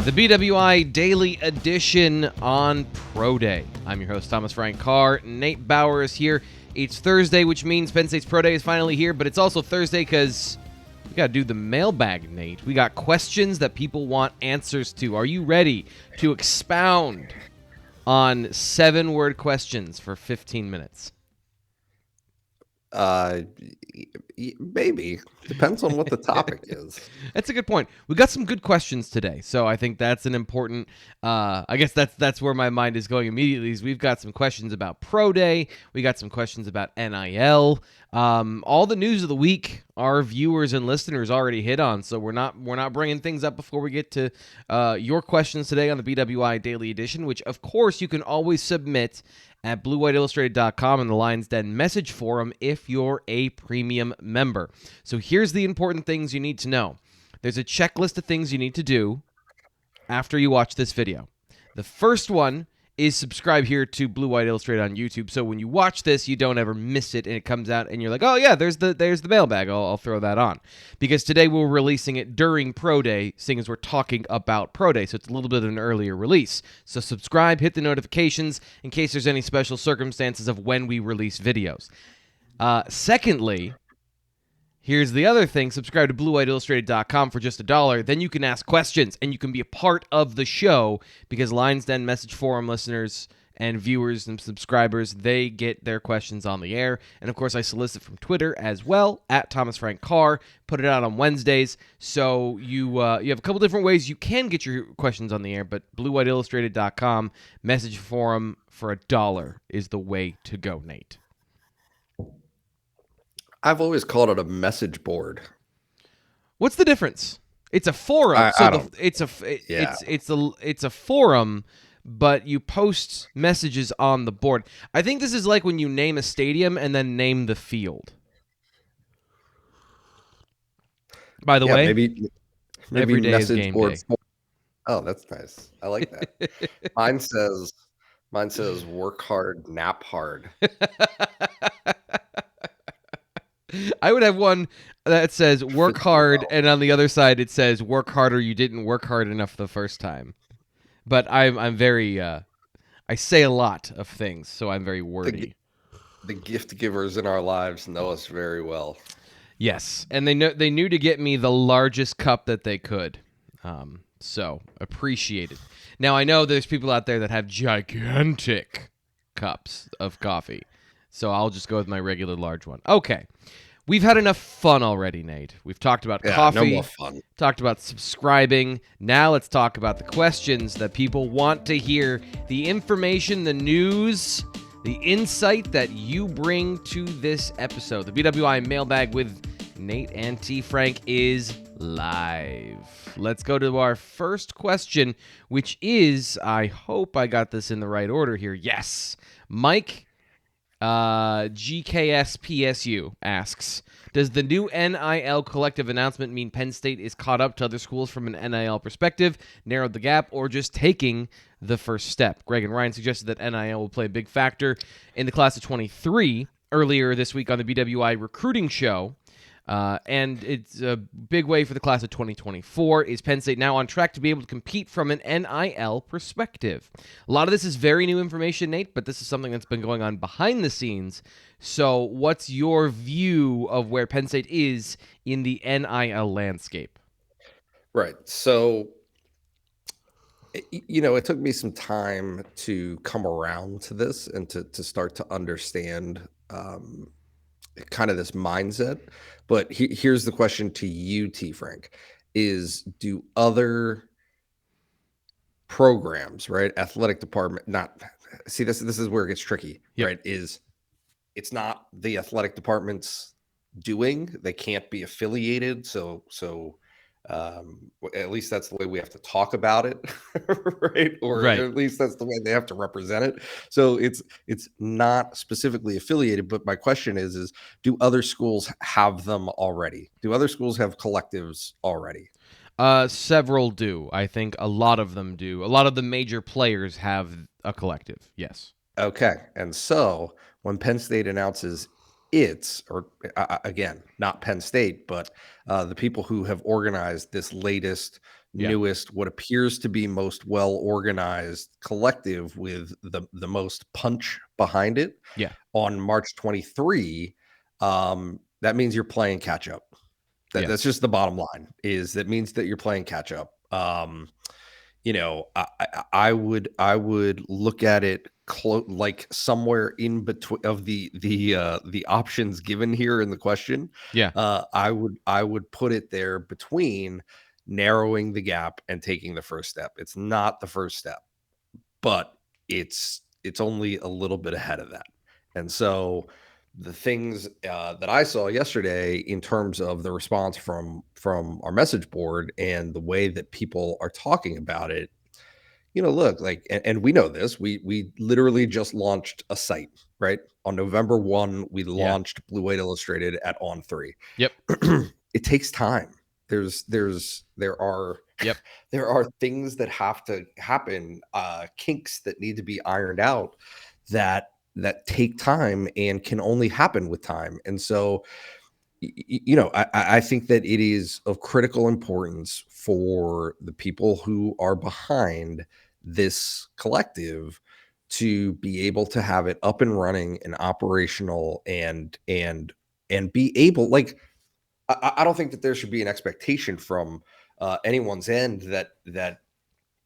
The BWI Daily Edition on Pro Day. I'm your host, Thomas Frank Carr. Nate Bauer is here. It's Thursday, which means Penn State's Pro Day is finally here, but it's also Thursday because we got to do the mailbag, Nate. We got questions that people want answers to. Are you ready to expound on 7-word questions for 15 minutes? Maybe. Depends on what the topic is. That's a good point. We got some good questions today, so I think that's an important. I guess that's where my mind is going immediately. Is we've got some questions about Pro Day. We got some questions about NIL. All the news of the week, our viewers and listeners already hit on, so we're not bringing things up before we get to your questions today on the BWI Daily Edition, which of course you can always submit at BlueWhiteIllustrated.com and the Lions Den message forum if you're a premium member. So here's the important things you need to know. There's a checklist of things you need to do after you watch this video. The first one is subscribe here to Blue White Illustrated on YouTube, so when you watch this, you don't ever miss it, and it comes out, and you're like, oh yeah, there's the mailbag. I'll throw that on, because today we're releasing it during Pro Day, seeing as we're talking about Pro Day, so it's a little bit of an earlier release. So subscribe, hit the notifications in case there's any special circumstances of when we release videos. Secondly, here's the other thing. Subscribe to BlueWhiteIllustrated.com for just $1. Then you can ask questions, and you can be a part of the show, because Lions Den message forum listeners and viewers and subscribers, they get their questions on the air. And, of course, I solicit from Twitter as well, at Thomas Frank Carr. Put it out on Wednesdays. So you have a couple different ways you can get your questions on the air, but BlueWhiteIllustrated.com message forum for $1 is the way to go, Nate. I've always called it a message board. What's the difference? It's a forum. It's a forum, but you post messages on the board. I think this is like when you name a stadium and then name the field. By the way, maybe every day is message game board. day. Oh, that's nice. I like that. Mine says work hard, nap hard. I would have one that says work hard, and on the other side it says work harder, you didn't work hard enough the first time. But I'm very I say a lot of things, so I'm very wordy. The gift givers in our lives know us very well. Yes, and they knew to get me the largest cup that they could. So appreciate it. Now I know there's people out there that have gigantic cups of coffee. So I'll just go with my regular large one. Okay. We've had enough fun already, Nate. We've talked about coffee. No more fun. Talked about subscribing. Now let's talk about the questions that people want to hear. The information, the news, the insight that you bring to this episode. The BWI mailbag with Nate and T-Frank is live. Let's go to our first question, which is, I hope I got this in the right order here. Yes. Mike GKSPSU asks, does the new NIL collective announcement mean Penn State is caught up to other schools from an NIL perspective, narrowed the gap, or just taking the first step? Greg and Ryan suggested that NIL will play a big factor in the class of 23 earlier this week on the BWI recruiting show. And it's a big way for the class of 2024. Is Penn State now on track to be able to compete from an NIL perspective? A lot of this is very new information, Nate, but this is something that's been going on behind the scenes. So what's your view of where Penn State is in the NIL landscape? Right. So, it took me some time to come around to this and to start to understand kind of this mindset. But here's the question to you, T-Frank, is do other programs, right, athletic department, this is where it gets tricky, right, is it's not the athletic department's doing, they can't be affiliated, so at least that's the way we have to talk about it, right? Or at least that's the way they have to represent it. So it's not specifically affiliated, but my question is do other schools have them already? Do other schools have collectives already? Several do. I think a lot of them do. A lot of the major players have a collective, yes. Okay. And so when Penn State announces again, not Penn State, but the people who have organized this latest Yeah. newest, what appears to be most well organized collective with the most punch behind it Yeah. on March 23, that means you're playing catch up. Yeah. That's just the bottom line. Is that means that you're playing catch up. I would look at it like somewhere in between of the options given here in the question. Yeah. I would put it there between narrowing the gap and taking the first step. It's not the first step, but it's only a little bit ahead of that. And so the things that I saw yesterday in terms of the response from our message board and the way that people are talking about it, look, like, and we know this, we literally just launched a site, right? On November 1, we Yeah. launched Blue White Illustrated at On3. Yep. It takes time. There are Yep. there are things that have to happen, kinks that need to be ironed out that take time and can only happen with time. And so, I think that it is of critical importance for the people who are behind this collective to be able to have it up and running and operational and be able, like, I don't think that there should be an expectation from anyone's end that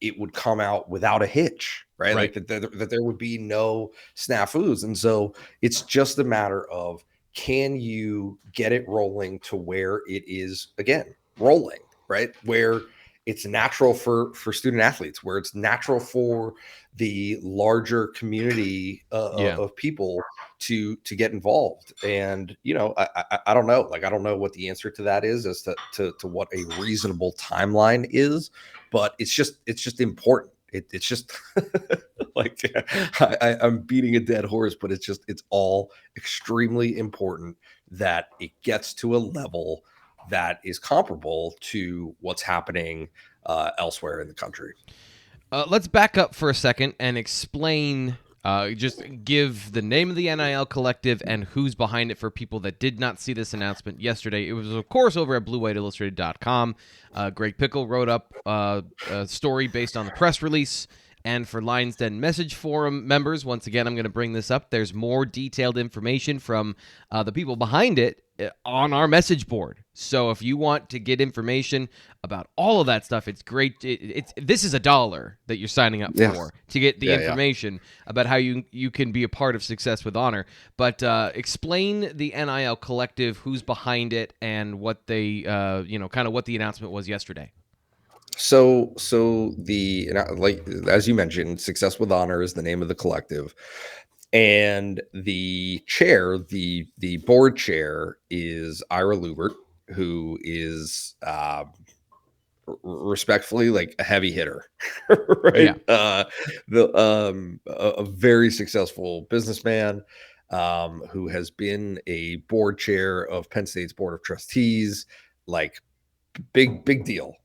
it would come out without a hitch, right? Like Right. that there would be no snafus. And so it's just a matter of, can you get it rolling to where it is again rolling, right? Where it's natural for student athletes, where it's natural for the larger community Yeah. of people to get involved. And I don't know, like, I don't know what the answer to that is as to what a reasonable timeline is, but it's just important. It's just like, I'm beating a dead horse, but it's all extremely important that it gets to a level that is comparable to what's happening elsewhere in the country. Let's back up for a second and explain. Just give the name of the NIL collective and who's behind it for people that did not see this announcement yesterday. It was, of course, over at BlueWhiteIllustrated.com. Greg Pickle wrote up a story based on the press release. And for Lions Den Message Forum members, once again, I'm going to bring this up. There's more detailed information from the people behind it on our message board. So if you want to get information about all of that stuff, it's great. This is $1 that you're signing up for to get the information about how you can be a part of Success with Honor. But explain the NIL collective, who's behind it, and what they, kind of what the announcement was yesterday. So the, like, as you mentioned, Success with Honor is the name of the collective, and the chair, the board chair, is Ira Lubert, who is respectfully, like, a heavy hitter, right? Yeah. A very successful businessman, who has been a board chair of Penn State's Board of Trustees, like, big deal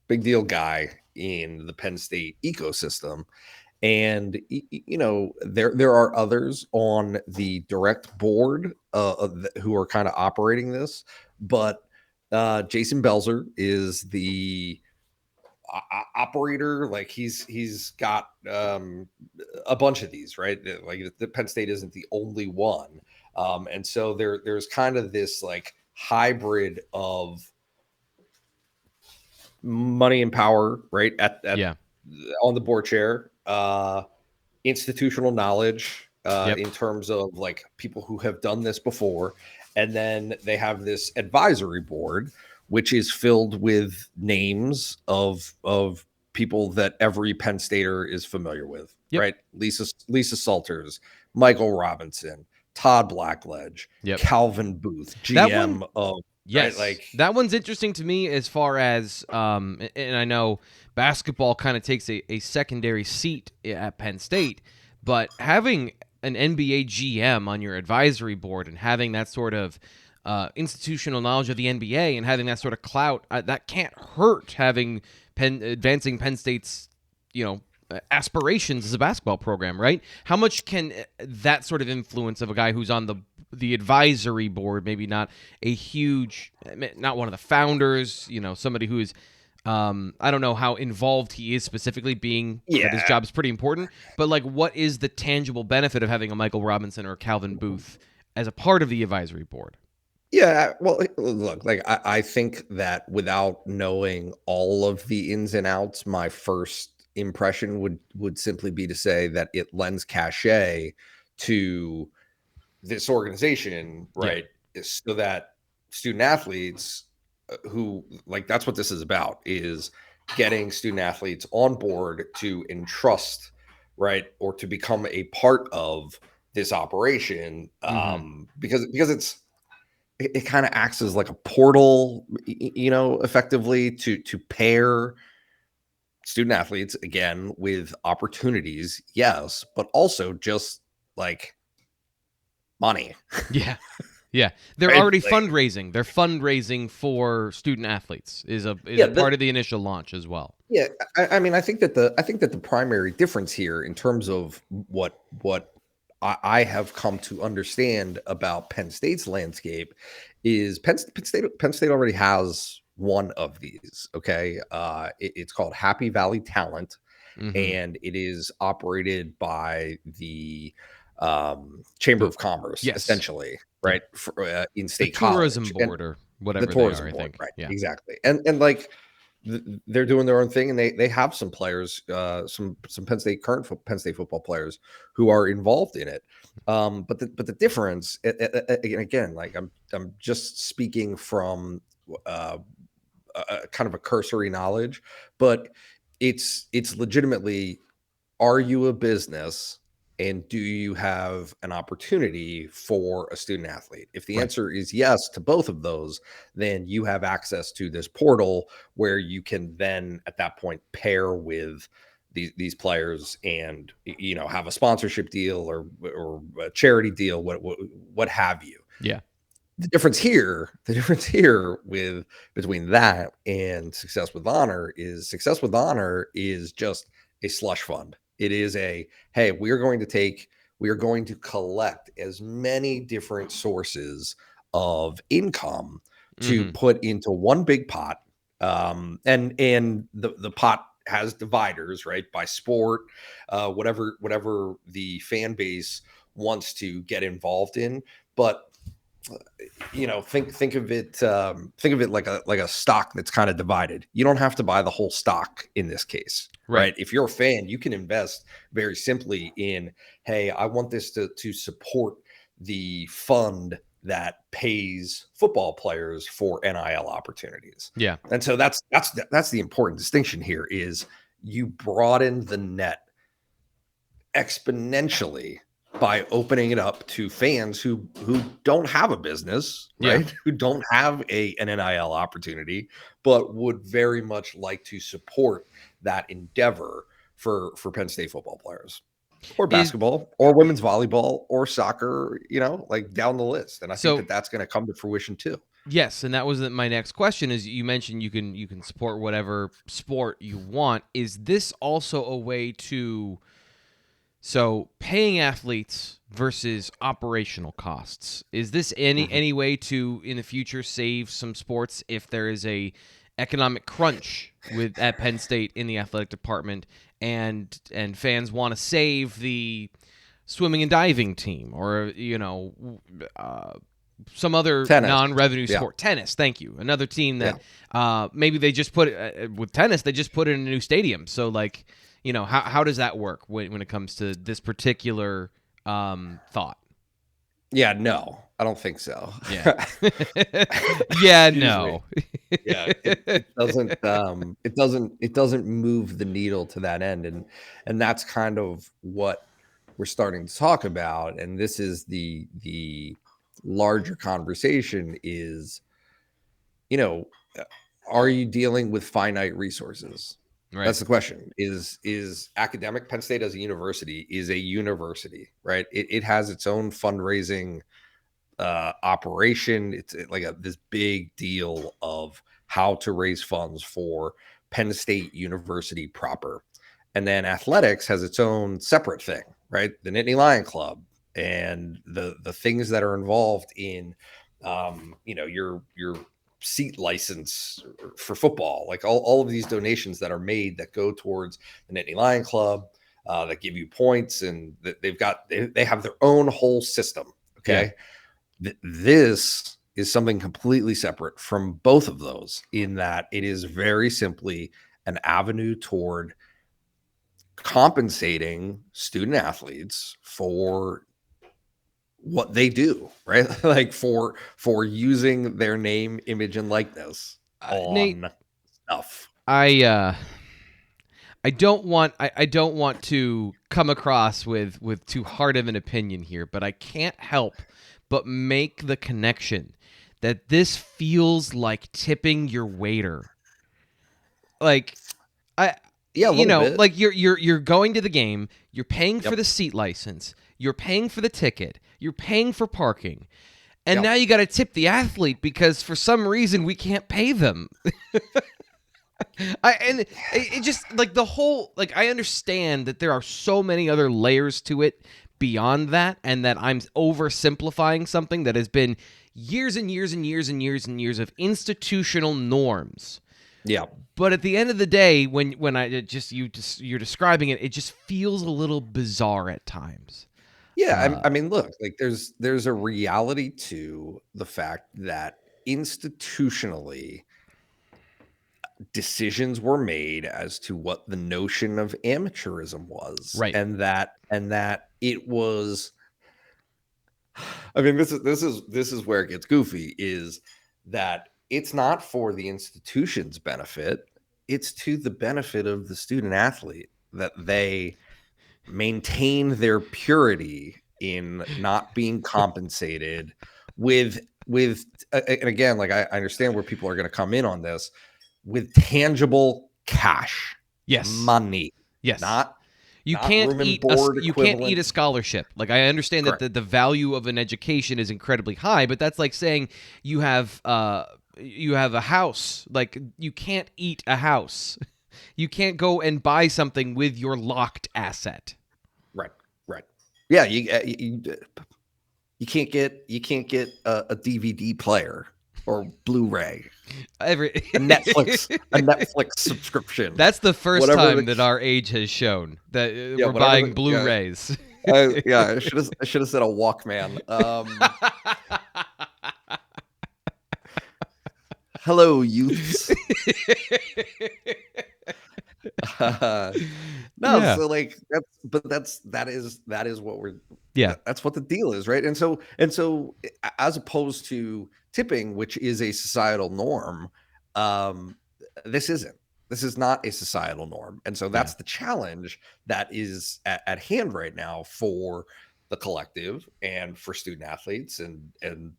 guy in the Penn State ecosystem. And there are others on the direct board who are kind of operating this, but Jason Belzer is the operator. Like, he's got a bunch of these, right? Like, the Penn State isn't the only one, and so there's kind of this, like, hybrid of money and power, right? Yeah. On the board chair, institutional knowledge, Yep. in terms of, like, people who have done this before, and then they have this advisory board, which is filled with names of people that every Penn Stater is familiar with, Yep. right? Lisa Salters, Michael Robinson, Todd Blackledge, Yep. Calvin Booth, That GM one, of. yes, Right, like, that one's interesting to me as far as, and I know basketball kind of takes a secondary seat at Penn State, but having an NBA GM on your advisory board and having that sort of institutional knowledge of the NBA and having that sort of clout, that can't hurt. Having advancing Penn State's, aspirations as a basketball program, right? How much can that sort of influence of a guy who's on the advisory board, maybe not a huge, not one of the founders, somebody who is I don't know how involved he is specifically, being that his Yeah. job is pretty important, but like, what is the tangible benefit of having a Michael Robinson or Calvin Booth as a part of the advisory board? Yeah, well, look, like I think that without knowing all of the ins and outs, my first impression would simply be to say that it lends cachet to this organization, Yeah. right? Is so that student athletes who like that's what this is about is getting student athletes on board to entrust, right, or to become a part of this operation, Mm-hmm. because it kind of acts as like a portal, effectively to pair student athletes again with opportunities, yes, but also just like money. Yeah. Yeah. They're Right? already Like, fundraising. They're fundraising for student athletes is yeah, a part of the initial launch as well. yeah. I mean, I think that the primary difference here in terms of what I have come to understand about Penn State's landscape is Penn State already has one of these. Okay, it's called Happy Valley Talent, Mm-hmm. and it is operated by the Chamber of Commerce, Yes. essentially, Yeah. right, for, in The State tourism College, and board or the whatever they are, tourism I board, think. right? Yeah. Exactly, and like they're doing their own thing, and they have some players, some Penn State football players who are involved in it. But the difference, and again, like I'm just speaking from uh, kind of a cursory knowledge, but it's legitimately, are you a business and do you have an opportunity for a student athlete? If the Right. answer is yes to both of those, then you have access to this portal where you can then at that point pair with these players and have a sponsorship deal or a charity deal, what have you. Yeah. The difference here with between that and Success with Honor is just a slush fund. It is a, hey, we are going to collect as many different sources of income to Mm-hmm. put into one big pot. And the pot has dividers, right, by sport, whatever the fan base wants to get involved in. But think of it like a stock that's kind of divided. You don't have to buy the whole stock in this case, Right. right? If you're a fan, you can invest very simply in, hey, I want this to support the fund that pays football players for NIL opportunities. Yeah. And so that's the important distinction here is you broaden the net exponentially by opening it up to fans who don't have a business, Yeah. right? Who don't have an NIL opportunity, but would very much like to support that endeavor for Penn State football players, or Is basketball, or women's volleyball, or soccer. Like down the list. And I think so that that's going to come to fruition too. Yes, and that was my next question. Is you mentioned you can support whatever sport you want. Is this also a way to paying athletes versus operational costs? Is this Mhm. any way to in the future save some sports if there is a economic crunch at Penn State in the athletic department and fans want to save the swimming and diving team or some other Tennis, non-revenue yeah, sport, tennis. Thank you. Another team yeah. that maybe they just put with tennis. They just put it in a new stadium. So like, how does that work when it comes to this particular thought? Yeah, no, I don't think so. Yeah. Yeah. Excuse me. No. Yeah, it doesn't move the needle to that end, and that's kind of what we're starting to talk about. And this is the larger conversation is, you know, uh, are you dealing with finite resources? Right. That's the question. Is academic Penn State as a university is a university, right? It has its own fundraising operation. It's like this big deal of how to raise funds for Penn State University proper. And then athletics has its own separate thing, right? The Nittany Lion Club and the things that are involved in, your seat license for football, like all of these donations that are made that go towards the Nittany Lion Club, that give you points, and they have their own whole system. Okay. Yeah. This is something completely separate from both of those, in that it is very simply an avenue toward compensating student athletes for what they do, right? Like for using their name, image, and likeness on Nate, stuff. I don't want to come across with too hard of an opinion here, but I can't help but make the connection that this feels like tipping your waiter. Like, bit. like you're going to the game, you're paying for the seat license, you're paying for the ticket, you're paying for parking, and now you got to tip the athlete because for some reason we can't pay them. It just like the whole, like, I understand that there are so many other layers to it beyond that, and that I'm oversimplifying something that has been years and years and years and years and years of institutional norms. Yeah. But at the end of the day, when you're describing it, it just feels a little bizarre at times. Yeah, I mean, look, like there's a reality to the fact that institutionally decisions were made as to what the notion of amateurism was, right? And that it was. I mean, this is where it gets goofy. Is that it's not for the institution's benefit; it's to the benefit of the student athlete that they maintain their purity in not being compensated with and again, like I understand where people are going to come in on this, with tangible cash. Yes. Money. Yes. You can't eat a scholarship. Like, I understand Correct. That the value of an education is incredibly high, but that's like saying you have a house. Like, you can't eat a house. You can't go and buy something with your locked asset. Right. Yeah, you can't get a DVD player or Blu-ray. a Netflix subscription. That's the first time that our age has shown that we're buying Blu-rays. I should have said a Walkman. Hello, youths. So like that is what we're that's what the deal is, right? And so as opposed to tipping, which is a societal norm, this is not a societal norm. And so that's the challenge that is at hand right now for the collective and for student athletes and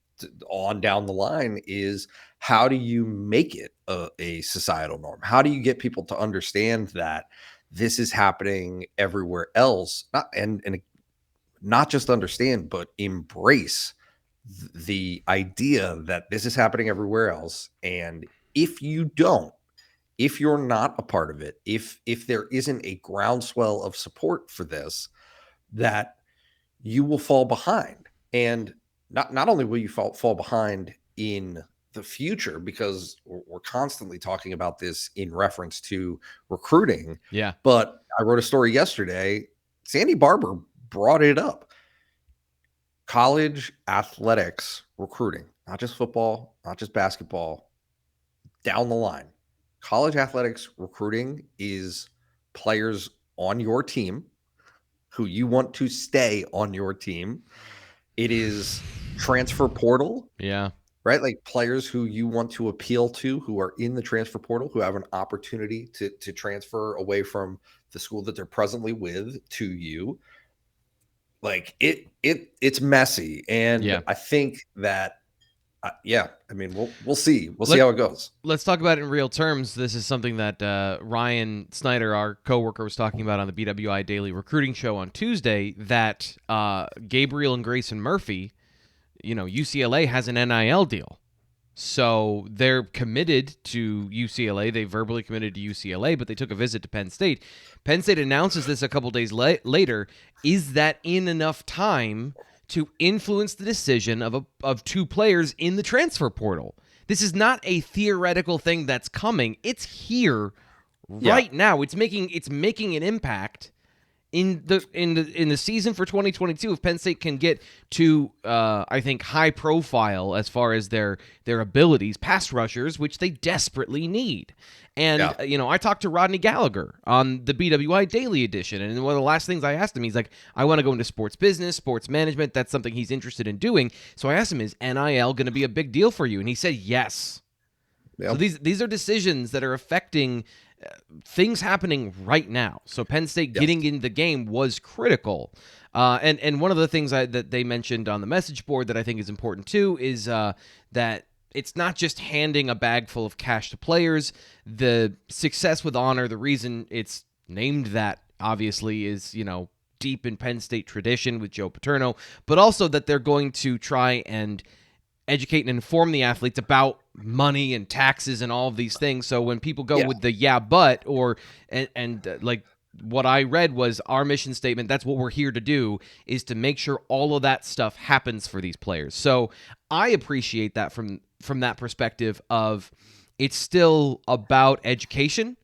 on down the line, is how do you make it a societal norm? How do you get people to understand that this is happening everywhere else? Not just understand, but embrace the idea that this is happening everywhere else. And if you're not a part of it, if there isn't a groundswell of support for this, that you will fall behind. And not only will you fall behind in the future, because we're constantly talking about this in reference to recruiting. Yeah. But I wrote a story yesterday. Sandy Barber brought it up. College athletics recruiting, not just football, not just basketball, down the line. College athletics recruiting is players on your team who you want to stay on your team. It is transfer portal. Yeah. Right? Like players who you want to appeal to, who are in the transfer portal, who have an opportunity to transfer away from the school that they're presently with to you. Like it's messy. And I think that, I mean, we'll see. We'll see how it goes. Let's talk about it in real terms. This is something that Ryan Snyder, our coworker, was talking about on the BWI Daily Recruiting Show on Tuesday, that Gabriel and Grayson Murphy, UCLA has an NIL deal. So they're committed to UCLA. They verbally committed to UCLA, but they took a visit to Penn State. Penn State announces this a couple days later. Is that in enough time to influence the decision of two players in the transfer portal? This is not a theoretical thing that's coming. It's here right now. It's making an impact in the season for 2022. If Penn State can get to I think high profile as far as their abilities, pass rushers, which they desperately need. And I talked to Rodney Gallagher on the BWI Daily Edition, and one of the last things I asked him, he's like, I want to go into sports business, sports management. That's something he's interested in doing. So I asked him, is NIL going to be a big deal for you? And he said yes. Yep. So these are decisions that are affecting things happening right now. So Penn State getting in the game was critical. And one of the things that they mentioned on the message board that I think is important too is that it's not just handing a bag full of cash to players. The Success with Honor, the reason it's named that obviously is, deep in Penn State tradition with Joe Paterno, but also that they're going to try and educate and inform the athletes about money and taxes and all of these things. So when people go with the but or like what I read was our mission statement, that's what we're here to do, is to make sure all of that stuff happens for these players. So I appreciate that from that perspective of it's still about education,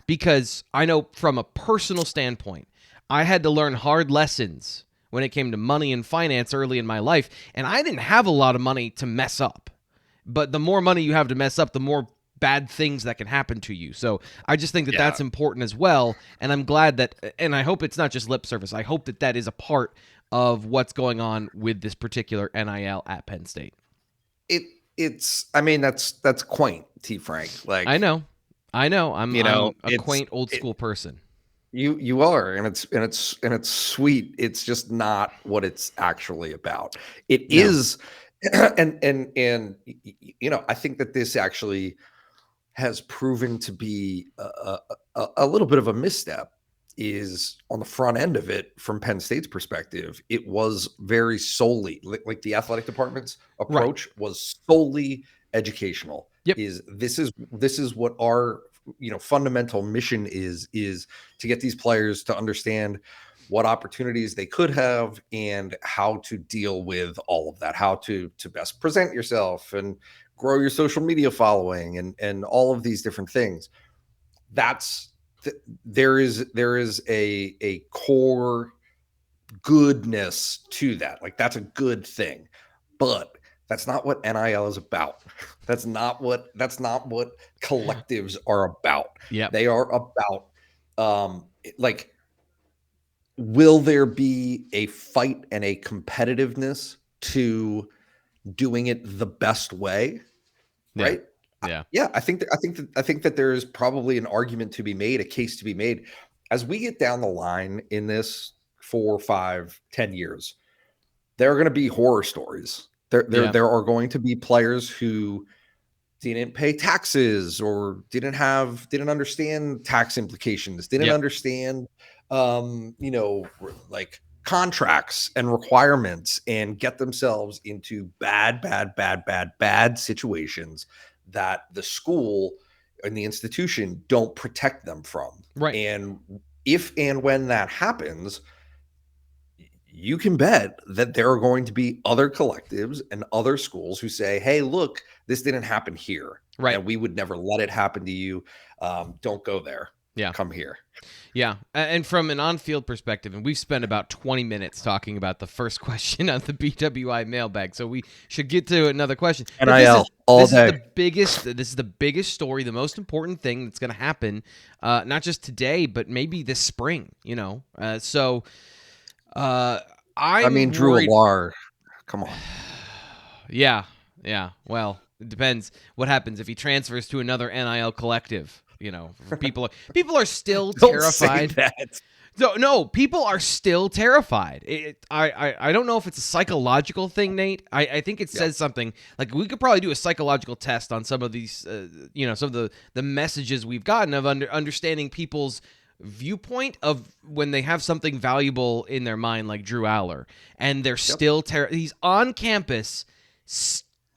because I know from a personal standpoint, I had to learn hard lessons when it came to money and finance early in my life, and I didn't have a lot of money to mess up. But the more money you have to mess up, the more bad things that can happen to you. So I just think that that's important as well, and I'm glad that, and I hope it's not just lip service. I hope that is a part of what's going on with this particular NIL at Penn State. That's quaint, T-Frank. Like I know. I'm a quaint old school person. You are, and it's sweet. It's just not what it's actually about. It is, and I think that this actually has proven to be a little bit of a misstep. Is on the front end of it from Penn State's perspective, it was very solely like the athletic department's approach was solely educational. Yep. This is what our fundamental mission is to get these players to understand what opportunities they could have and how to deal with all of that, how to best present yourself and grow your social media following and all of these different things. There is a core goodness to that. Like that's a good thing, but that's not what NIL is about. That's not what collectives are about. Yeah, they are about will there be a fight and a competitiveness to doing it the best way, right? Yeah. I think that there is probably an argument to be made, a case to be made, as we get down the line in this 4, 5, 10 years. There are going to be horror stories. There are going to be players who didn't pay taxes or didn't understand tax implications, didn't understand, like contracts and requirements, and get themselves into bad situations that the school and the institution don't protect them from. Right. And if and when that happens, you can bet that there are going to be other collectives and other schools who say, hey, look, this didn't happen here. Right. And we would never let it happen to you. Don't go there. Yeah. Come here. Yeah. And from an on-field perspective, and we've spent about 20 minutes talking about the first question on the BWI mailbag, so we should get to another question. NIL all day. This is the biggest story, the most important thing that's going to happen, not just today, but maybe this spring, Drew Alar, come on. Yeah. Well, it depends what happens if he transfers to another NIL collective. People are still terrified. No, people are still terrified. I don't know if it's a psychological thing, Nate. I think it says something like we could probably do a psychological test on some of these, some of the messages we've gotten of understanding people's viewpoint of when they have something valuable in their mind, like Drew Aller, and they're still he's on campus.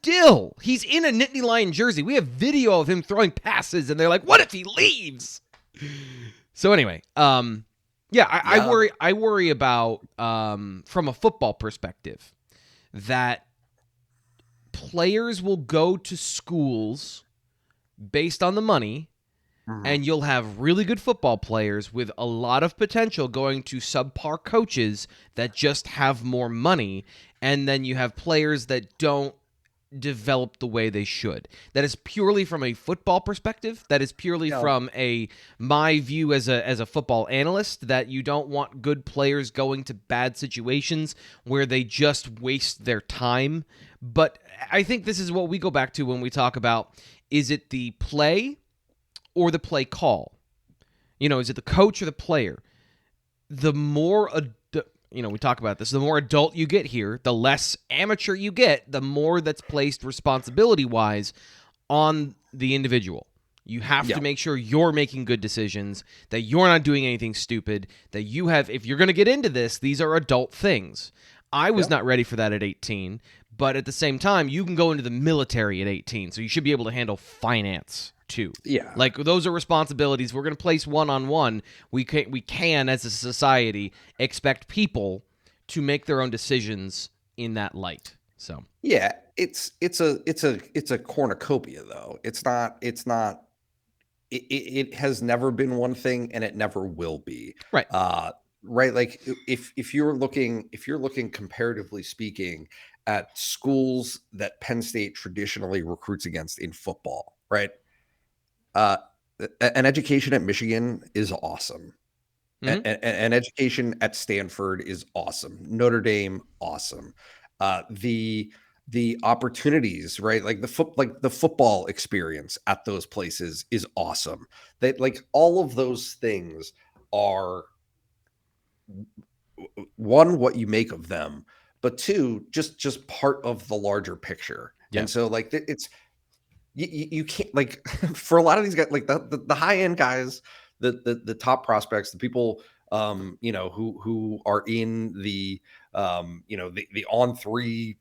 He's in a Nittany Lion jersey. We have video of him throwing passes, and they're like, "What if he leaves?" So anyway, I worry about from a football perspective that players will go to schools based on the money, and you'll have really good football players with a lot of potential going to subpar coaches that just have more money, and then you have players that don't develop the way they should. That is purely from a football perspective. That is purely from my view as a football analyst, that you don't want good players going to bad situations where they just waste their time. But I think this is what we go back to when we talk about, is it the play or the play call? Is it the coach or the player? The more we talk about this, the more adult you get here, the less amateur you get, the more that's placed responsibility-wise on the individual. You have to make sure you're making good decisions, that you're not doing anything stupid, that you have, if you're going to get into this, these are adult things. I was not ready for that at 18, but at the same time, you can go into the military at 18, so you should be able to handle finance too. Yeah. Like, those are responsibilities. We're going to place one-on-one. We can, as a society, expect people to make their own decisions in that light. So yeah, it's a cornucopia though. It has never been one thing, and it never will be. Right. Right. Like, if you're looking comparatively speaking at schools that Penn State traditionally recruits against in football, right? An education at Michigan is awesome. An education at Stanford is awesome. Notre Dame, awesome. The opportunities, right? Like the football experience at those places is awesome. Like, all of those things are, one, what you make of them, but two, just part of the larger picture. Yeah. And so, like, it's, you can't, like, for a lot of these guys, like the high end guys, the top prospects, the people who are in the the on three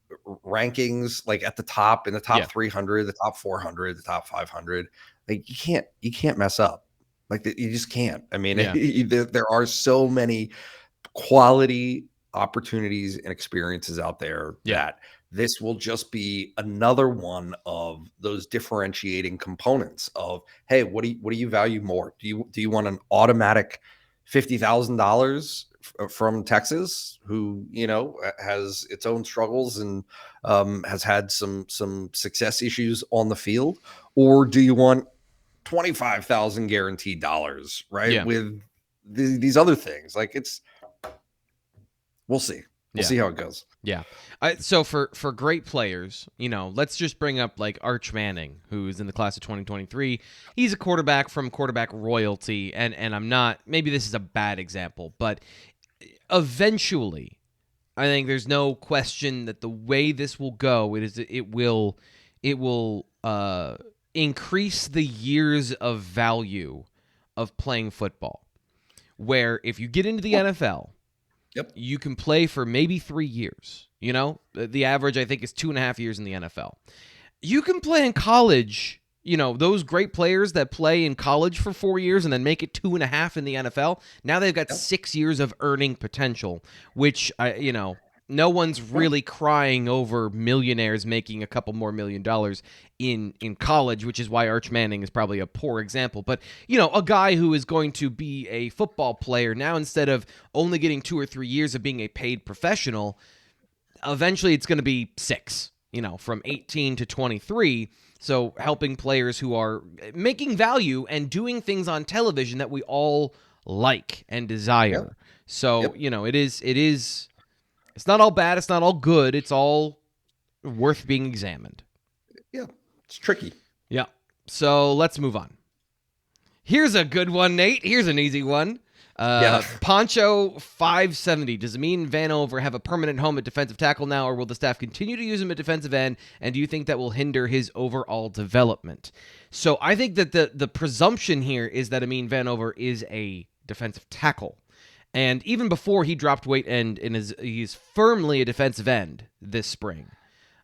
rankings, like at the top, in the top 300, the top 400, the top 500, like, you can't mess up. Like, you just can't. I mean, there are so many quality opportunities and experiences out there that this will just be another one of those differentiating components of, hey, what do you value more? Do you want an automatic $50,000 from Texas, who has its own struggles and has had some success issues on the field, or do you want 25,000 guaranteed dollars, right? With these other things, like, we'll see. We'll see how it goes. Yeah. So for great players, let's just bring up, like, Arch Manning, who's in the class of 2023. He's a quarterback from quarterback royalty, and I'm not, maybe this is a bad example, but eventually, I think there's no question that the way this will go, it will increase the years of value of playing football. Where if you get into the NFL, you can play for maybe 3 years. The average, I think, is 2.5 years in the NFL. You can play in college. Those great players that play in college for 4 years and then make it 2.5 in the NFL. Now they've got 6 years of earning potential, which no one's really crying over millionaires making a couple more $1 million in college, which is why Arch Manning is probably a poor example. But, a guy who is going to be a football player now, instead of only getting 2 or 3 years of being a paid professional, eventually it's going to be 6, from 18 to 23. So helping players who are making value and doing things on television that we all like and desire. So, it is. It's not all bad. It's not all good. It's all worth being examined. Yeah, it's tricky. Yeah. So let's move on. Here's a good one, Nate. Here's an easy one. Poncho 570. Does Amin Vanover have a permanent home at defensive tackle now, or will the staff continue to use him at defensive end? And do you think that will hinder his overall development? So I think that the presumption here is that Amin Vanover is a defensive tackle. And even before he dropped weight and he's firmly a defensive end this spring.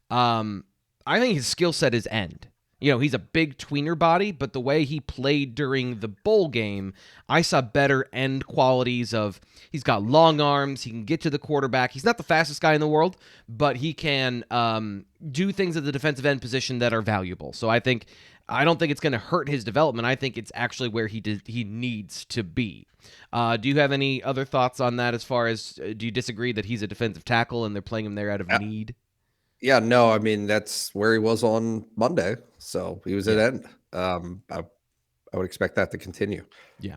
I think his skill set is end. He's a big tweener body, but the way he played during the bowl game, I saw better end qualities of he's got long arms, he can get to the quarterback. He's not the fastest guy in the world, but he can do things at the defensive end position that are valuable. So I don't think it's going to hurt his development. I think it's actually where he needs to be. Do you have any other thoughts on that as far as do you disagree that he's a defensive tackle and they're playing him there out of need? Yeah, no, I mean, that's where he was on Monday. So he was at end. I would expect that to continue. Yeah.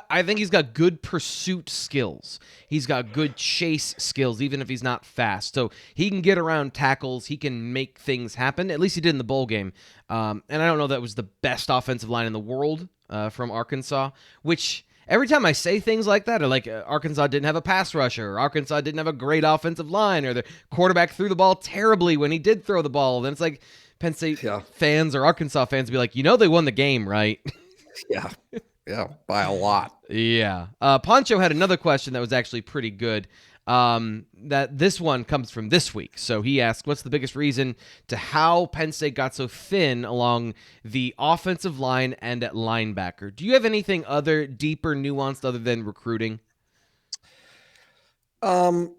I think he's got good pursuit skills. He's got good chase skills, even if he's not fast. So he can get around tackles. He can make things happen. At least he did in the bowl game. And I don't know that was the best offensive line in the world from Arkansas, which every time I say things like that, or like Arkansas didn't have a pass rusher, or Arkansas didn't have a great offensive line, or the quarterback threw the ball terribly when he did throw the ball, then it's like Penn State fans or Arkansas fans be like, they won the game, right? Yeah, by a lot. Yeah. Poncho had another question that was actually pretty good. That this one comes from this week. So he asked, what's the biggest reason to how Penn State got so thin along the offensive line and at linebacker? Do you have anything other deeper, nuanced other than recruiting? So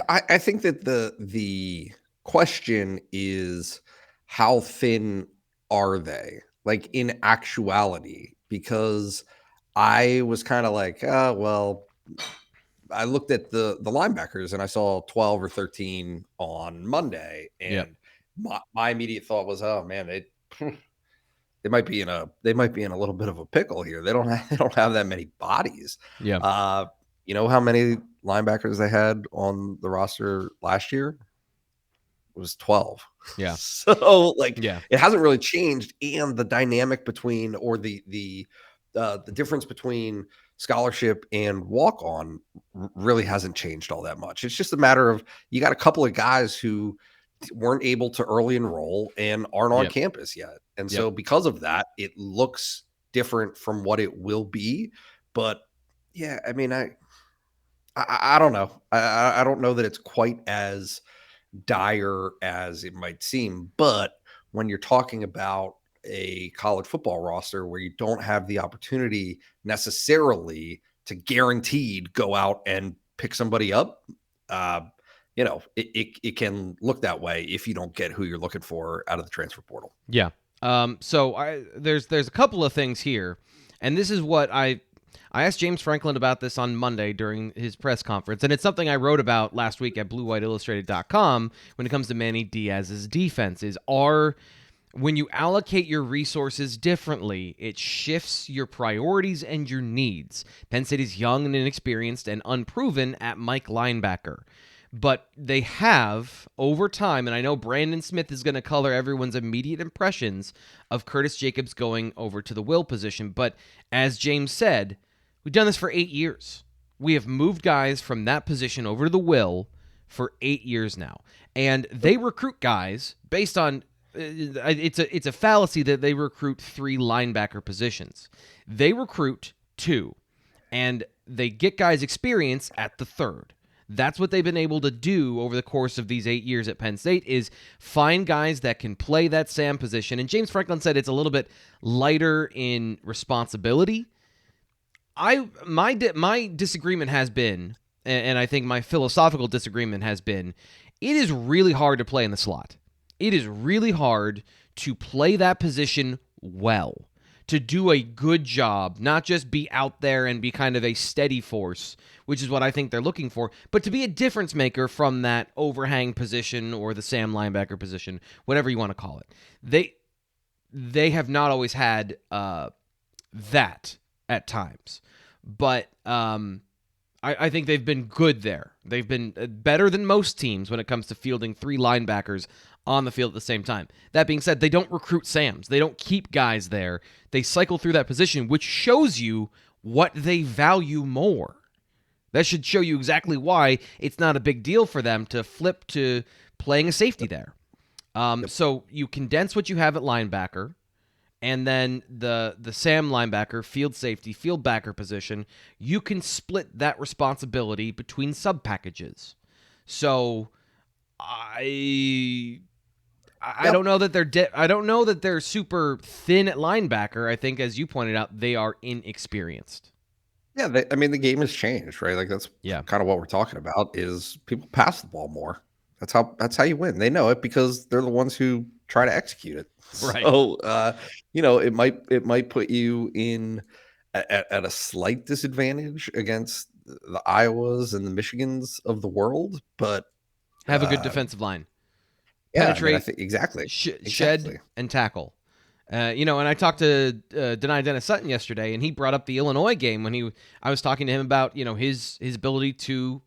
I think that the question is how thin are they? Like in actuality, because I was kind of like, I looked at the linebackers and I saw 12 or 13 on Monday, and my immediate thought was, oh man, they might be in a little bit of a pickle here. They don't have that many bodies. Yeah. You know how many linebackers they had on the roster last year? It was 12. Yeah. So it hasn't really changed, and the dynamic between, or the difference between scholarship and walk-on really hasn't changed all that much. It's just a matter of you got a couple of guys who weren't able to early enroll and aren't on campus yet. And so because of that, it looks different from what it will be. But yeah, I mean, I don't know. I don't know that it's quite as dire as it might seem, but when you're talking about a college football roster where you don't have the opportunity necessarily to guaranteed go out and pick somebody up, it can look that way if you don't get who you're looking for out of the transfer portal. Yeah. So there's a couple of things here, and this is what I asked James Franklin about this on Monday during his press conference, and it's something I wrote about last week at BlueWhiteIllustrated.com when it comes to Manny Diaz's defense. When you allocate your resources differently, it shifts your priorities and your needs. Penn State is young and inexperienced and unproven at Mike linebacker. But they have, over time, and I know Brandon Smith is going to color everyone's immediate impressions of Curtis Jacobs going over to the will position. But as James said, we've done this for 8 years. We have moved guys from that position over to the will for 8 years now. And they recruit guys based on, it's a fallacy that they recruit 3 linebacker positions. They recruit 2, and they get guys experience at the 3rd. That's what they've been able to do over the course of these 8 years at Penn State, is find guys that can play that Sam position. And James Franklin said it's a little bit lighter in responsibility. My disagreement has been, and I think my philosophical disagreement has been, it is really hard to play in the slot. It is really hard to play that position well, to do a good job, not just be out there and be kind of a steady force, which is what I think they're looking for, but to be a difference maker from that overhang position or the Sam linebacker position, whatever you want to call it. They have not always had that at times, but I think they've been good there. They've been better than most teams when it comes to fielding 3 linebackers on the field at the same time. That being said, they don't recruit Sams. They don't keep guys there. They cycle through that position, which shows you what they value more. That should show you exactly why it's not a big deal for them to flip to playing a safety there. So you condense what you have at linebacker, and then the Sam linebacker, field safety, field backer position, you can split that responsibility between sub packages. So I don't know that they're I don't know that they're super thin at linebacker. I think, as you pointed out, they are inexperienced. Yeah, I mean, the game has changed, right? Like that's kind of what we're talking about is people pass the ball more. That's how you win. They know it because they're the ones who try to execute it. Right. So, it might put you in at a slight disadvantage against the Iowas and the Michigans of the world, but have a good defensive line. Yeah, Penetrate, I think exactly. Shed, and tackle. And I talked to Dennis Sutton yesterday, and he brought up the Illinois game when I was talking to him about his ability to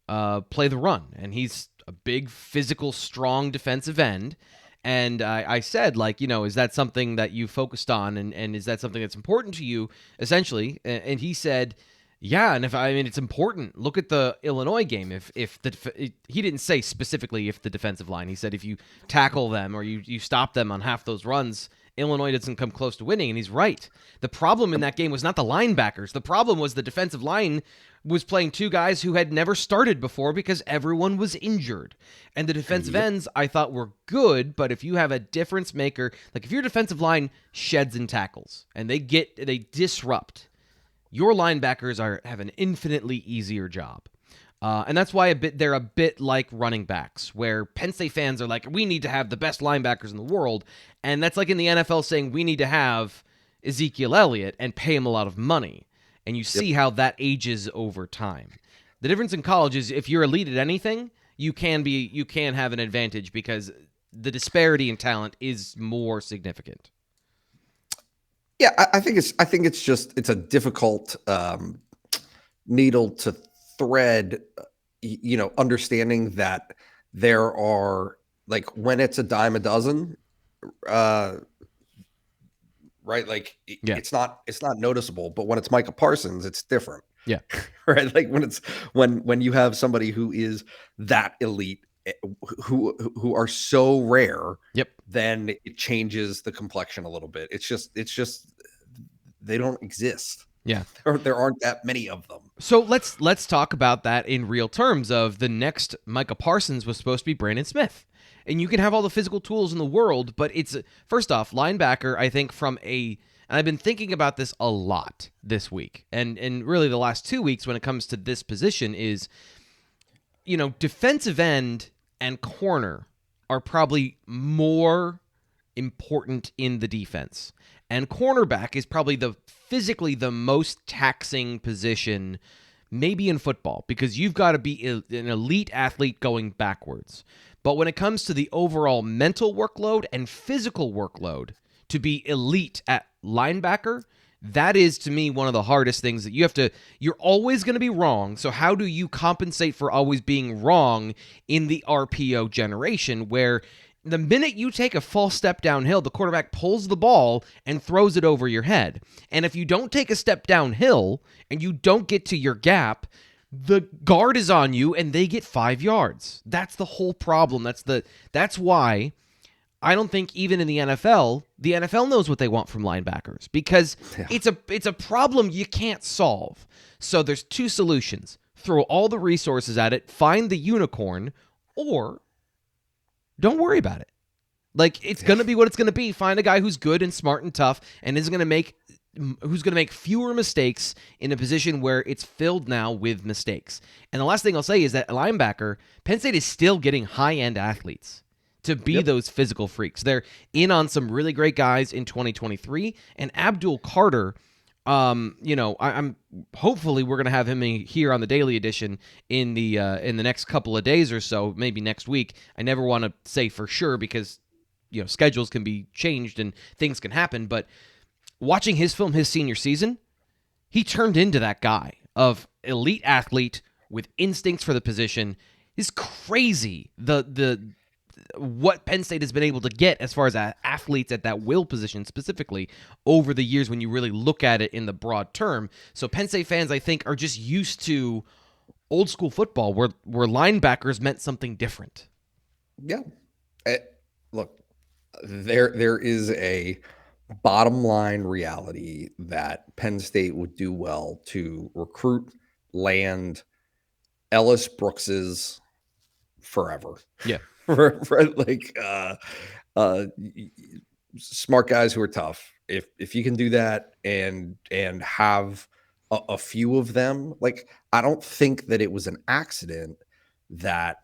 play the run, and he's a big, physical, strong defensive end. And I said, is that something that you focused on, and is that something that's important to you, essentially? And he said, yeah, and it's important. Look at the Illinois game. He didn't say specifically if the defensive line. He said if you tackle them or you stop them on half those runs, Illinois doesn't come close to winning, and he's right. The problem in that game was not the linebackers. The problem was the defensive line was playing two guys who had never started before because everyone was injured. And the defensive ends, I thought, were good, but if you have a difference maker, like if your defensive line sheds and tackles and they disrupt, your linebackers have an infinitely easier job. And that's why they're a bit like running backs, where Penn State fans are like, we need to have the best linebackers in the world. And that's like in the NFL saying we need to have Ezekiel Elliott and pay him a lot of money. And you see how that ages over time. The difference in college is if you're elite at anything, you can have an advantage because the disparity in talent is more significant. Yeah, I think it's a difficult needle to thread, understanding that there are, like, when it's a dime a dozen, right? Like it's not noticeable, but when it's Micah Parsons, it's different. Yeah. Right. Like when you have somebody who is that elite, who are so rare, then it changes the complexion a little bit. It's just they don't exist. Yeah. There aren't that many of them. So let's talk about that in real terms. Of the next Micah Parsons was supposed to be Brandon Smith. And you can have all the physical tools in the world, but it's, first off, linebacker, I think and I've been thinking about this a lot this week, and really the last 2 weeks when it comes to this position is, defensive end and corner are probably more important in the defense. And cornerback is probably physically the most taxing position maybe in football, because you've got to be an elite athlete going backwards. But when it comes to the overall mental workload and physical workload, to be elite at linebacker, that is, to me, one of the hardest things that you're always going to be wrong. So how do you compensate for always being wrong in the RPO generation, where the minute you take a false step downhill, the quarterback pulls the ball and throws it over your head. And if you don't take a step downhill and you don't get to your gap, the guard is on you and they get 5 yards. That's the whole problem. That's why I don't think even in the NFL knows what they want from linebackers, because it's a problem you can't solve. So there's two solutions. Throw all the resources at it, find the unicorn, or don't worry about it. Like, it's going to be what it's going to be. Find a guy who's good and smart and tough and who's going to make fewer mistakes in a position where it's filled now with mistakes. And the last thing I'll say is that linebacker, Penn State is still getting high-end athletes to be those physical freaks. They're in on some really great guys in 2023, and Abdul Carter, I'm hopefully we're going to have him here on the Daily Edition in the next couple of days or so, maybe next week. I never want to say for sure because schedules can be changed and things can happen, but watching his film his senior season, he turned into that guy of elite athlete with instincts for the position. It's crazy what Penn State has been able to get as far as athletes at that will position specifically over the years when you really look at it in the broad term. So Penn State fans, I think, are just used to old school football where linebackers meant something different. Yeah. Look, there is a bottom line reality that Penn State would do well to recruit, land Ellis Brookses, forever. Yeah. Smart guys who are tough. If you can do that and have a few of them, like, I don't think that it was an accident that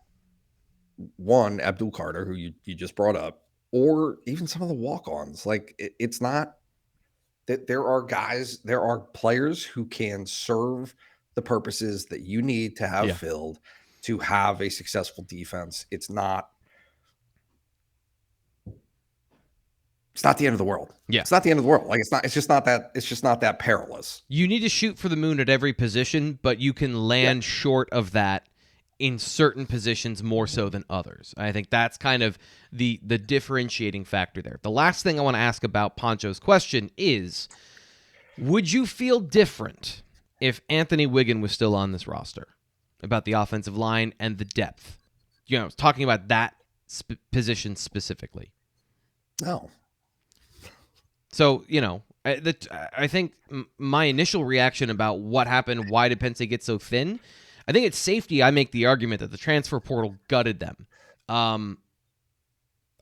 one, Abdul Carter, who you just brought up, or even some of the walk-ons, like, it's not that there are players who can serve the purposes that you need to have filled to have a successful defense. It's not the end of the world. Yeah. It's not the end of the world. Like, it's just not that perilous. You need to shoot for the moon at every position, but you can land short of that in certain positions more so than others. I think that's kind of the differentiating factor there. The last thing I want to ask about Poncho's question is, would you feel different if Anthony Wiggin was still on this roster, about the offensive line and the depth? Talking about that position specifically. No. So, I think my initial reaction about what happened, why did Penn State get so thin? I think it's safety. I make the argument that the transfer portal gutted them.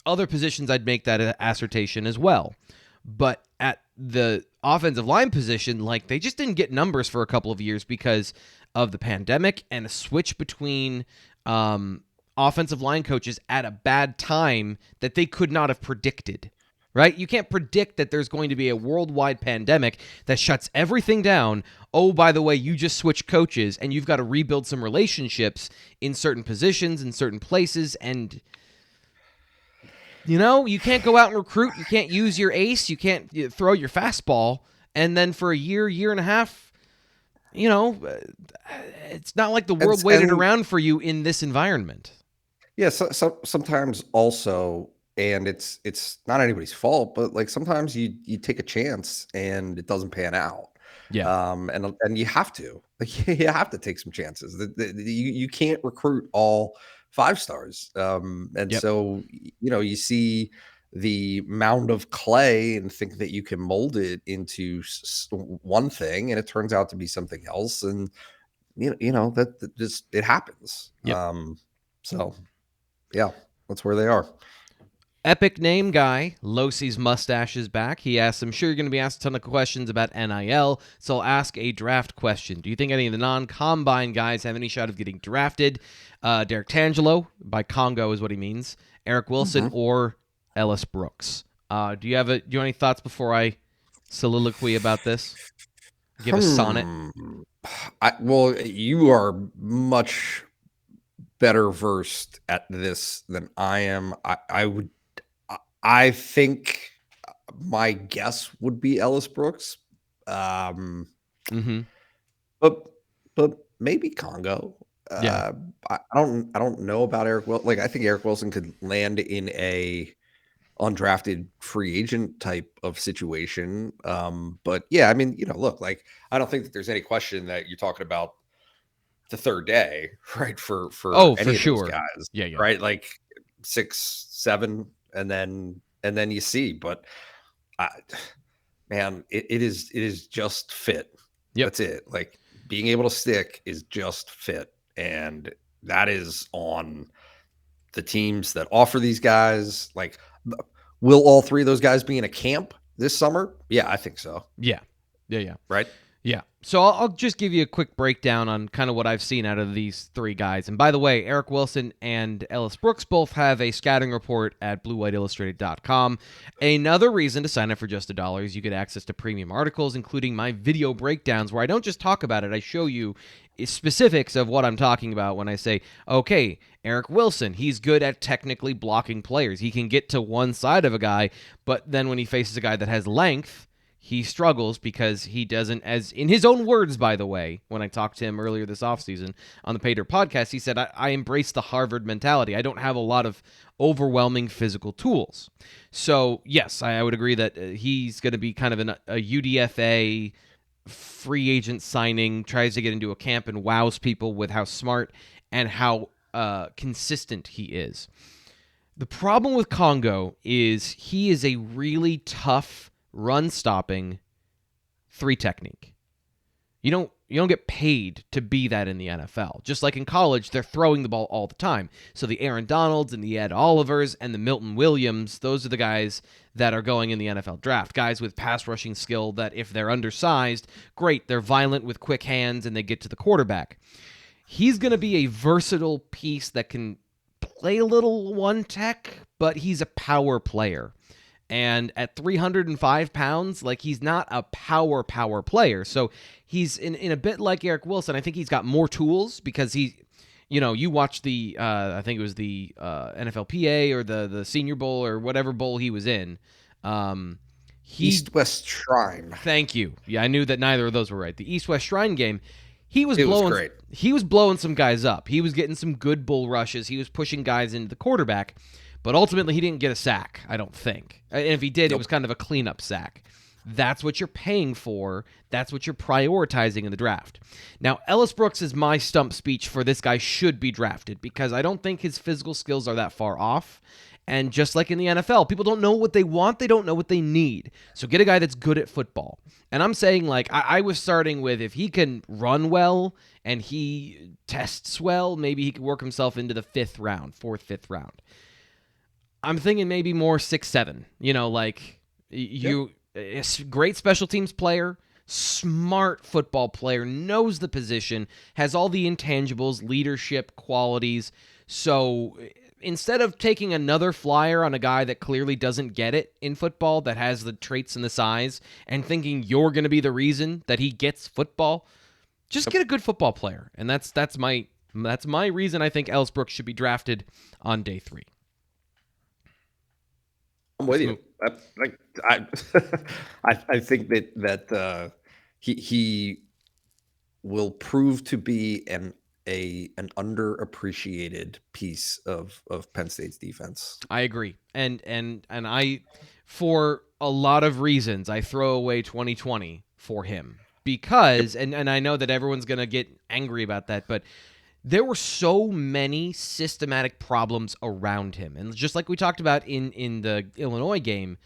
Other positions, I'd make that assertion as well. But at the offensive line position, like, they just didn't get numbers for a couple of years because of the pandemic and a switch between offensive line coaches at a bad time that they could not have predicted. Right? You can't predict that there's going to be a worldwide pandemic that shuts everything down. Oh, by the way, you just switched coaches and you've got to rebuild some relationships in certain positions, in certain places. And, you can't go out and recruit. You can't use your ace. You can't throw your fastball. And then for a year and a half, it's not like the world waited around for you in this environment. Yeah. So sometimes also, and it's not anybody's fault, but, like, sometimes you take a chance and it doesn't pan out. Yeah. And you have to, like, you have to take some chances. You can't recruit all 5 stars. So, you see the mound of clay and think that you can mold it into one thing, and it turns out to be something else. And, that just, it happens. Yep. So yeah, that's where they are. Epic name guy, Losi's mustache is back. He asks, I'm sure you're going to be asked a ton of questions about NIL, so I'll ask a draft question. Do you think any of the non-combine guys have any shot of getting drafted? Derek Tangelo, by Congo is what he means, Eric Wilson, or Ellis Brooks? Do you have any thoughts before I soliloquy about this? Give a sonnet? Well, you are much better versed at this than I am. I think my guess would be Ellis Brooks. But maybe Congo. I don't know about Eric Wilson. Like, I think Eric Wilson could land in a undrafted free agent type of situation. But yeah, I mean, look, like, I don't think that there's any question that you're talking about the third day, right? For any of those guys, yeah, right? Like 6, 7, and then you see. But man, it is just fit. Yep. That's it. Like, being able to stick is just fit, and that is on the teams that offer these guys. Like, will all 3 of those guys be in a camp this summer? Yeah, I think so. Yeah. Right? Yeah. So I'll just give you a quick breakdown on kind of what I've seen out of these 3 guys. And by the way, Eric Wilson and Ellis Brooks both have a scouting report at BlueWhiteIllustrated.com. Another reason to sign up for just $1 is you get access to premium articles, including my video breakdowns, where I don't just talk about it. I show you specifics of what I'm talking about when I say, okay, Eric Wilson, he's good at technically blocking players. He can get to one side of a guy, but then when he faces a guy that has length, he struggles because he doesn't, as in his own words, by the way, when I talked to him earlier this offseason on the Pater podcast, he said, I embrace the Harvard mentality. I don't have a lot of overwhelming physical tools. So, yes, I would agree that he's going to be kind of a UDFA free agent signing, tries to get into a camp and wows people with how smart and how consistent he is. The problem with Congo is he is a really tough run-stopping 3 technique. You get paid to be that in the NFL. Just like in college, they're throwing the ball all the time. So the Aaron Donalds and the Ed Olivers and the Milton Williams, those are the guys that are going in the NFL draft. Guys with pass rushing skill that if they're undersized, great, they're violent with quick hands and they get to the quarterback. He's going to be a versatile piece that can play a little one tech, but he's a power player. And at 305 pounds, like, he's not a power player. So he's in a bit like Eric Wilson. I think he's got more tools because you watch the, I think it was the NFLPA or the Senior Bowl or whatever bowl he was in. East-West Shrine. Thank you. Yeah, I knew that neither of those were right. The East-West Shrine game, He was blowing some guys up. He was getting some good bull rushes. He was pushing guys into the quarterback. But ultimately, he didn't get a sack, I don't think. And if he did, It was kind of a cleanup sack. That's what you're paying for. That's what you're prioritizing in the draft. Now, Ellis Brooks is my stump speech for this guy should be drafted because I don't think his physical skills are that far off. And just like in the NFL, people don't know what they want. They don't know what they need. So get a guy that's good at football. And I'm saying, like, I was starting with if he can run well and he tests well, maybe he could work himself into the fourth, fifth round. I'm thinking maybe more 6, 7. A great special teams player, smart football player, knows the position, has all the intangibles, leadership qualities. So instead of taking another flyer on a guy that clearly doesn't get it in football, that has the traits and the size, and thinking you're going to be the reason that he gets football, just get a good football player. And that's my reason I think Ellis Brooks should be drafted on day 3. I'm with you. I think that he will prove to be an underappreciated piece of Penn State's defense. I agree. And I, for a lot of reasons, I throw away 2020 for him because, and I know that everyone's going to get angry about that, but there were so many systematic problems around him. And just like we talked about in the Illinois game,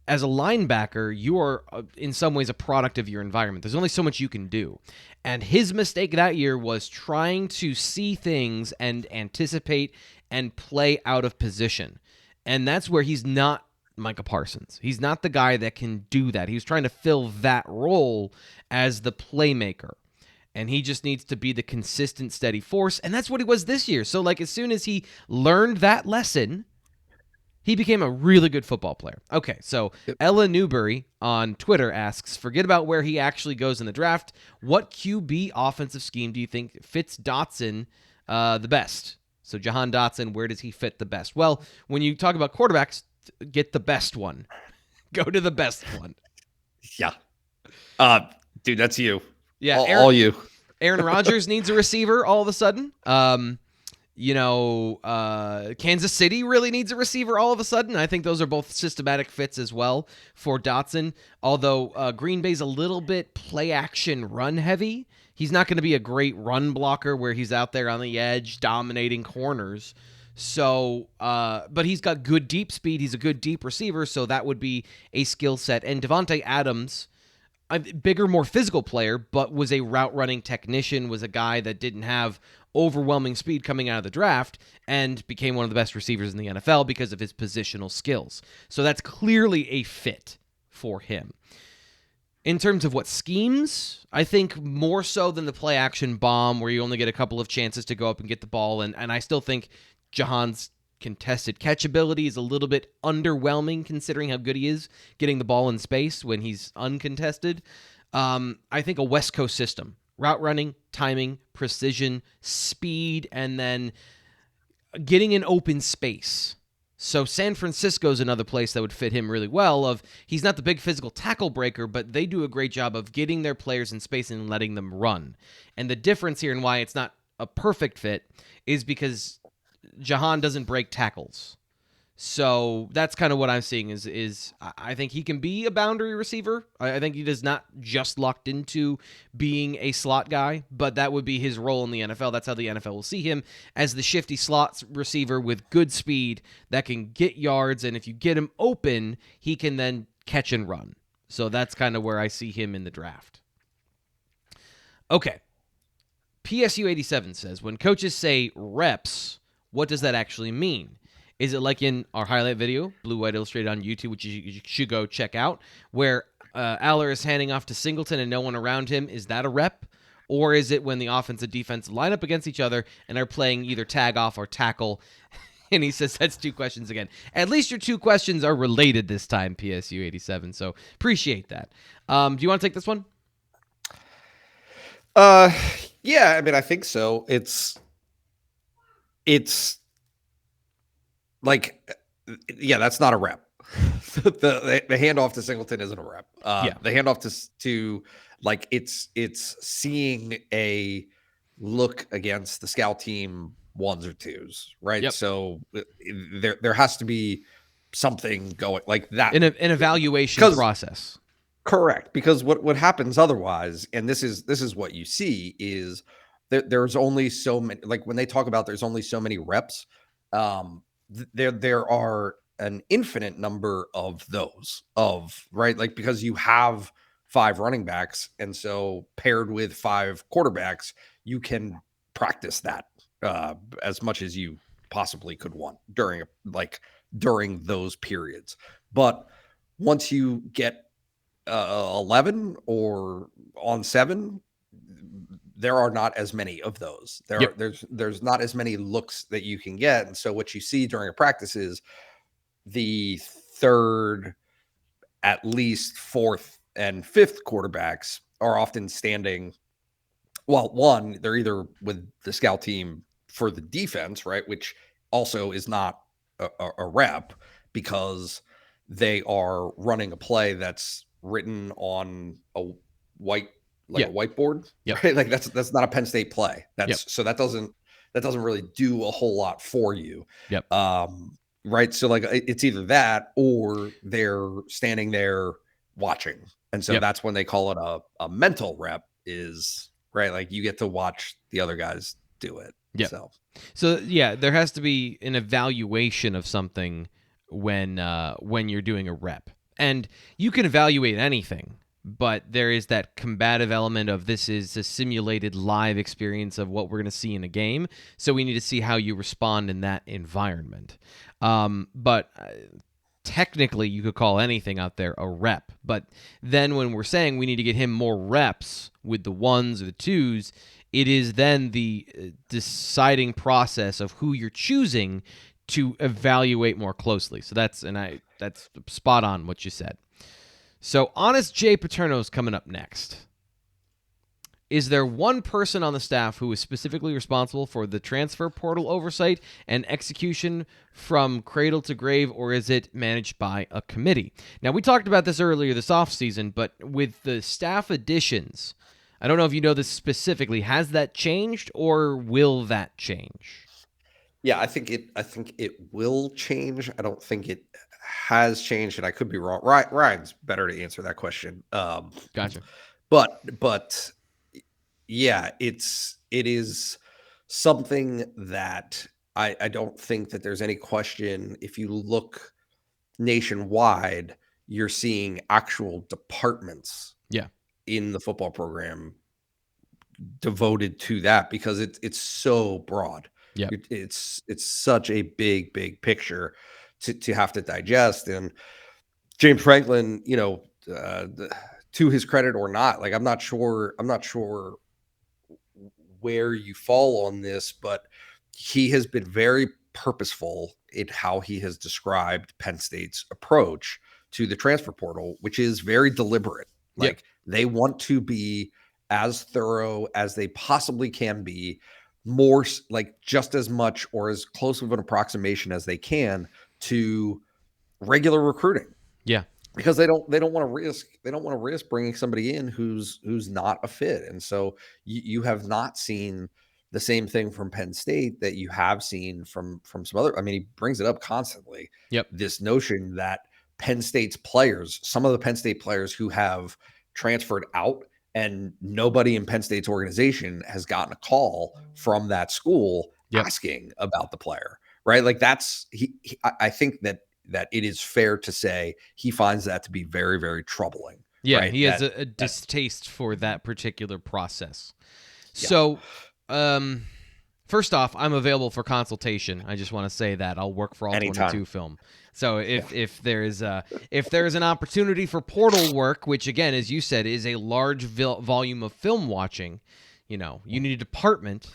as a linebacker, you are in some ways a product of your environment. There's only so much you can do. And his mistake that year was trying to see things and anticipate and play out of position. And that's where he's not Micah Parsons. He's not the guy that can do that. He was trying to fill that role as the playmaker. And he just needs to be the consistent, steady force. And that's what he was this year. So, like, as soon as he learned that lesson, he became a really good football player. Okay, so Ella Newberry on Twitter asks, forget about where he actually goes in the draft. What QB offensive scheme do you think fits Dotson the best? So Jahan Dotson, where does he fit the best? Well, when you talk about quarterbacks, get the best one. Go to the best one. Yeah. Dude, that's you. Yeah, all you. Aaron Rodgers needs a receiver all of a sudden. Kansas City really needs a receiver all of a sudden. I think those are both systematic fits as well for Dotson. Although Green Bay's a little bit play action run heavy. He's not going to be a great run blocker where he's out there on the edge dominating corners. So, but he's got good deep speed. He's a good deep receiver, so that would be a skill set. And Devontae Adams, a bigger, more physical player, but was a route running technician, was a guy that didn't have overwhelming speed coming out of the draft and became one of the best receivers in the NFL because of his positional skills. So that's clearly a fit for him. In terms of what schemes, I think more so than the play action bomb where you only get a couple of chances to go up and get the ball. And I still think Jahan's contested catch ability is a little bit underwhelming considering how good he is getting the ball in space when he's uncontested. I think a West Coast system, route running, timing, precision, speed, and then getting in open space. So San Francisco's another place that would fit him really well. He's not the big physical tackle breaker, but they do a great job of getting their players in space and letting them run. And the difference here and why it's not a perfect fit is because Jahan doesn't break tackles. So that's kind of what I'm seeing is I think he can be a boundary receiver. I think he is not just locked into being a slot guy, but that would be his role in the NFL. That's how the NFL will see him, as the shifty slot receiver with good speed that can get yards, and if you get him open, he can then catch and run. So that's kind of where I see him in the draft. Okay. PSU 87 says, when coaches say reps, what does that actually mean? Is it like in our highlight video, Blue White Illustrated on YouTube, which you should go check out, where Aller is handing off to Singleton and no one around him? Is that a rep? Or is it when the offense and defense line up against each other and are playing either tag off or tackle? And he says that's 2 questions again. At least your 2 questions are related this time, PSU 87. So appreciate that. Do you want to take this one? Yeah, I mean, I think so. It's like, yeah, that's not a rep. the handoff to Singleton isn't a rep. The handoff to like it's seeing a look against the scout team 1s or 2s, right? Yep. So there has to be something going like that, an evaluation process. Correct, because what happens otherwise, and this is what you see, is there's only so many. Like when they talk about there's only so many reps, there are an infinite number of those right, like because you have 5 running backs, and so paired with 5 quarterbacks, you can practice that as much as you possibly could want during those periods. But once you get 11 or on 7, there are not as many of those. There's not as many looks that you can get. And so what you see during a practice is the 3rd, at least 4th and 5th quarterbacks are often standing. Well, one, they're either with the scout team for the defense, right? Which also is not a rep, because they are running a play that's written on a white, a whiteboard, right? Like that's not a Penn State play. So that doesn't really do a whole lot for you. Right. So like it's either that or they're standing there watching. And so that's when they call it a mental rep, is right. Like you get to watch the other guys do it. So yeah, there has to be an evaluation of something when you're doing a rep. And you can evaluate anything, but there is that combative element of this is a simulated live experience of what we're going to see in a game. So we need to see how you respond in that environment. But technically, you could call anything out there a rep. But then when we're saying we need to get him more reps with the 1s or the 2s, it is then the deciding process of who you're choosing to evaluate more closely. So that's spot on what you said. So Honest J Paterno is coming up next. Is there one person on the staff who is specifically responsible for the transfer portal oversight and execution from cradle to grave, or is it managed by a committee? Now, we talked about this earlier this offseason, but with the staff additions, I don't know if you know this specifically, has that changed or will that change? Yeah, I think it will change. I don't think it has changed, and I could be wrong. Ryan's better to answer that question. Gotcha. But yeah, it is something that I don't think that there's any question. If you look nationwide, you're seeing actual departments in the football program devoted to that, because it's so broad. It's such a big picture to have to digest. And James Franklin, to his credit or not, like I'm not sure where you fall on this, but he has been very purposeful in how he has described Penn State's approach to the transfer portal, which is very deliberate. Like they want to be as thorough as they possibly can be, more like just as much or as close of an approximation as they can to regular recruiting. Because they don't want to risk bringing somebody in who's not a fit. And so you have not seen the same thing from Penn State that you have seen from some other. I mean, he brings it up constantly. This notion that Penn State's players, some of the Penn State players who have transferred out, and nobody in Penn State's organization has gotten a call from that school asking about the player, right? Like that's I think that it is fair to say he finds that to be very, very troubling, Yeah, right? he has a distaste for that particular process. Yeah. So, first off, I'm available for consultation. I just want to say that I'll work for all Anytime. 22 film. So if there's an opportunity for portal work, which again, as you said, is a large volume of film watching, you need a department,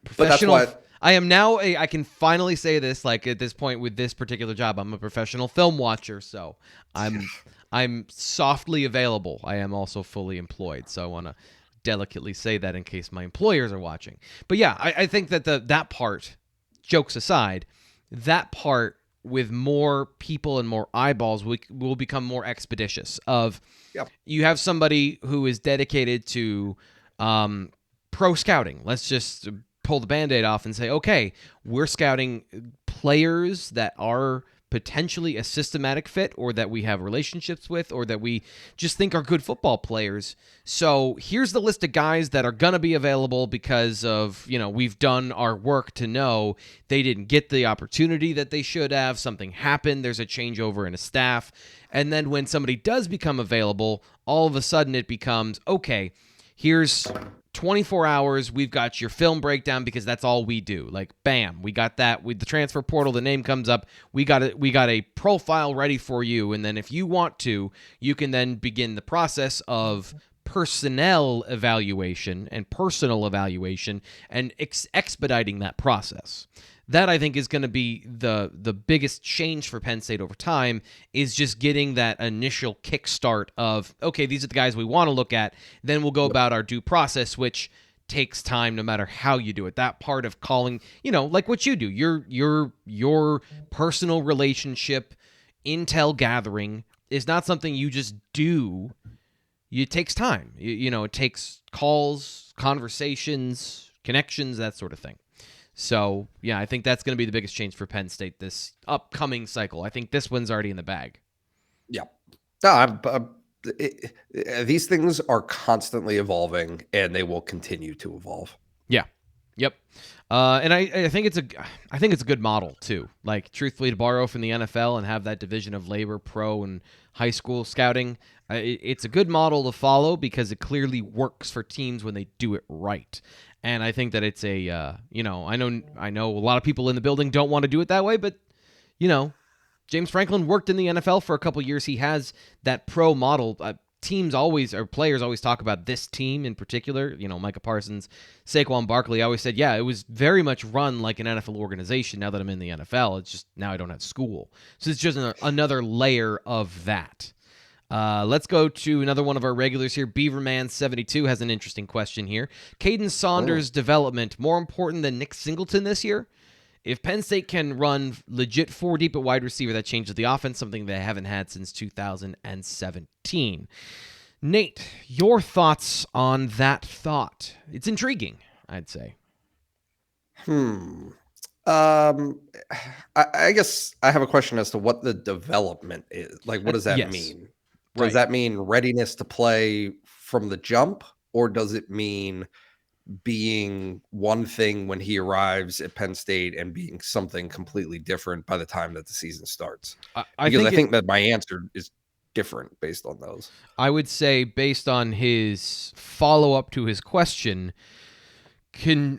professional. But that's why I am now I can finally say this, like at this point with this particular job, I'm a professional film watcher, so I'm softly available. I am also fully employed, so I want to delicately say that in case my employers are watching. But yeah, I think that that part, jokes aside, that part with more people and more eyeballs will become more expeditious. You have somebody who is dedicated to pro scouting. Let's just pull the Band-Aid off and say, okay, we're scouting players that are potentially a systematic fit, or that we have relationships with, or that we just think are good football players. So here's the list of guys that are going to be available because of, we've done our work to know they didn't get the opportunity that they should have. Something happened. There's a changeover in a staff. And then when somebody does become available, all of a sudden it becomes, okay, here's 24 hours, we've got your film breakdown, because that's all we do. Like, bam, we got that with the transfer portal. The name comes up. We got a profile ready for you. And then if you want to, you can then begin the process of personnel evaluation and personal evaluation and expediting that process. That, I think, is going to be the biggest change for Penn State over time, is just getting that initial kickstart of, okay, these are the guys we want to look at. Then we'll go about our due process, which takes time no matter how you do it. That part of calling, like what you do, your personal relationship intel gathering is not something you just do. It takes time. It takes calls, conversations, connections, that sort of thing. So, yeah, I think that's going to be the biggest change for Penn State this upcoming cycle. I think this one's already in the bag. Yeah. No, these things are constantly evolving, and they will continue to evolve. Yeah. Yep. And I think it's a good model too. Like, truthfully, to borrow from the NFL and have that division of labor, pro and high school scouting, it's a good model to follow because it clearly works for teams when they do it right. And I think that it's a, I know a lot of people in the building don't want to do it that way, but, James Franklin worked in the NFL for a couple years. He has that pro model. Players always talk about this team in particular. Micah Parsons, Saquon Barkley always said, yeah, it was very much run like an NFL organization. Now that I'm in the NFL, it's just now I don't have school. So it's just another layer of that. Let's go to another one of our regulars here. Beaverman72 has an interesting question here. Caden Saunders' development more important than Nick Singleton this year? If Penn State can run legit 4 deep at wide receiver, that changes the offense, something they haven't had since 2017. Nate, your thoughts on that thought? It's intriguing, I'd say. I guess I have a question as to what the development is. Like, what does that mean? Does that mean readiness to play from the jump, or does it mean being one thing when he arrives at Penn State and being something completely different by the time that the season starts? I think that my answer is different based on those. I would say, based on his follow-up to his question,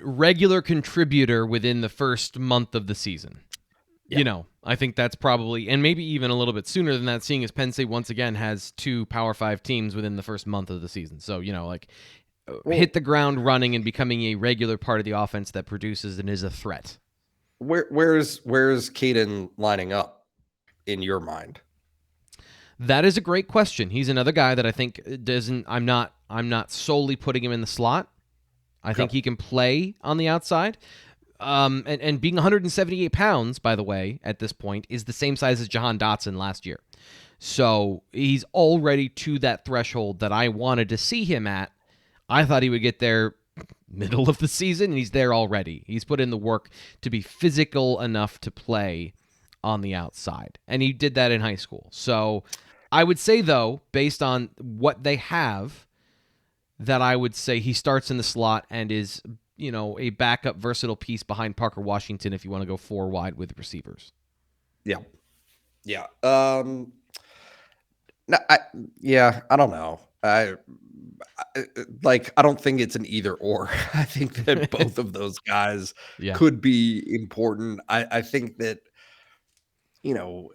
regular contributor within the first month of the season. Yeah. I think that's probably, and maybe even a little bit sooner than that, seeing as Penn State once again has 2 Power 5 teams within the first month of the season. So, hit the ground running and becoming a regular part of the offense that produces and is a threat. Where's Caden lining up in your mind? That is a great question. He's another guy that I think I'm not solely putting him in the slot. I think he can play on the outside. And being 178 pounds, by the way, at this point, is the same size as Jahan Dotson last year. So he's already to that threshold that I wanted to see him at. I thought he would get there middle of the season, and he's there already. He's put in the work to be physical enough to play on the outside, and he did that in high school. So I would say, though, based on what they have, that I would say he starts in the slot and is, a backup versatile piece behind Parker Washington if you want to go 4 wide with receivers. Yeah. No, I don't know. I don't think it's an either or. I think that both of those guys Yeah. could be important. I think that, you know,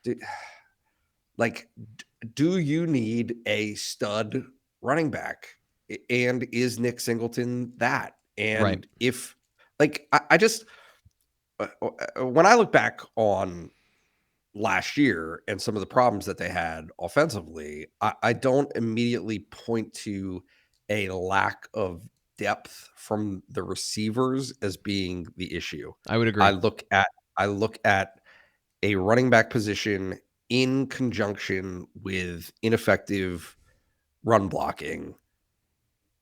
do, like, do you need a stud running back? And is Nick Singleton that? Right. And if, like, I just, when I look back on last year and some of the problems that they had offensively, I don't immediately point to a lack of depth from the receivers as being the issue. I would I agree. look at I look at a running back position in conjunction with ineffective run blocking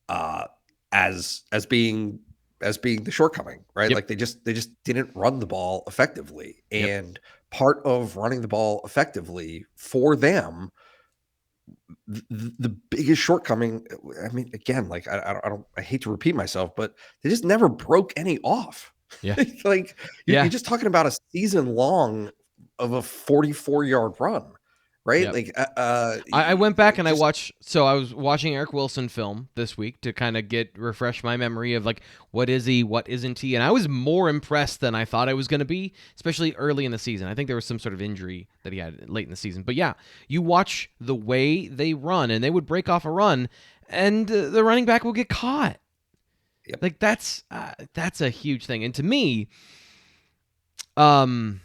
uh as being the shortcoming, right? Yep. Like they just didn't run the ball effectively. Yep. And part of running the ball effectively for them, the biggest shortcoming, I mean, again, like I hate to repeat myself, but they just never broke any off. Yeah. Like you're Yeah. just talking about a season long of a 44-yard run, right? Yep. Like I went back and I just watched. So I was watching Eric Wilson film this week to kind of refresh my memory of like what is he, what isn't he, and I was more impressed than I thought I was going to be, especially early in the season. I think there was some sort of injury that he had late in the season, but yeah, you watch the way they run, and they would break off a run, and the running back will get caught. Yep. Like that's a huge thing, and to me, um.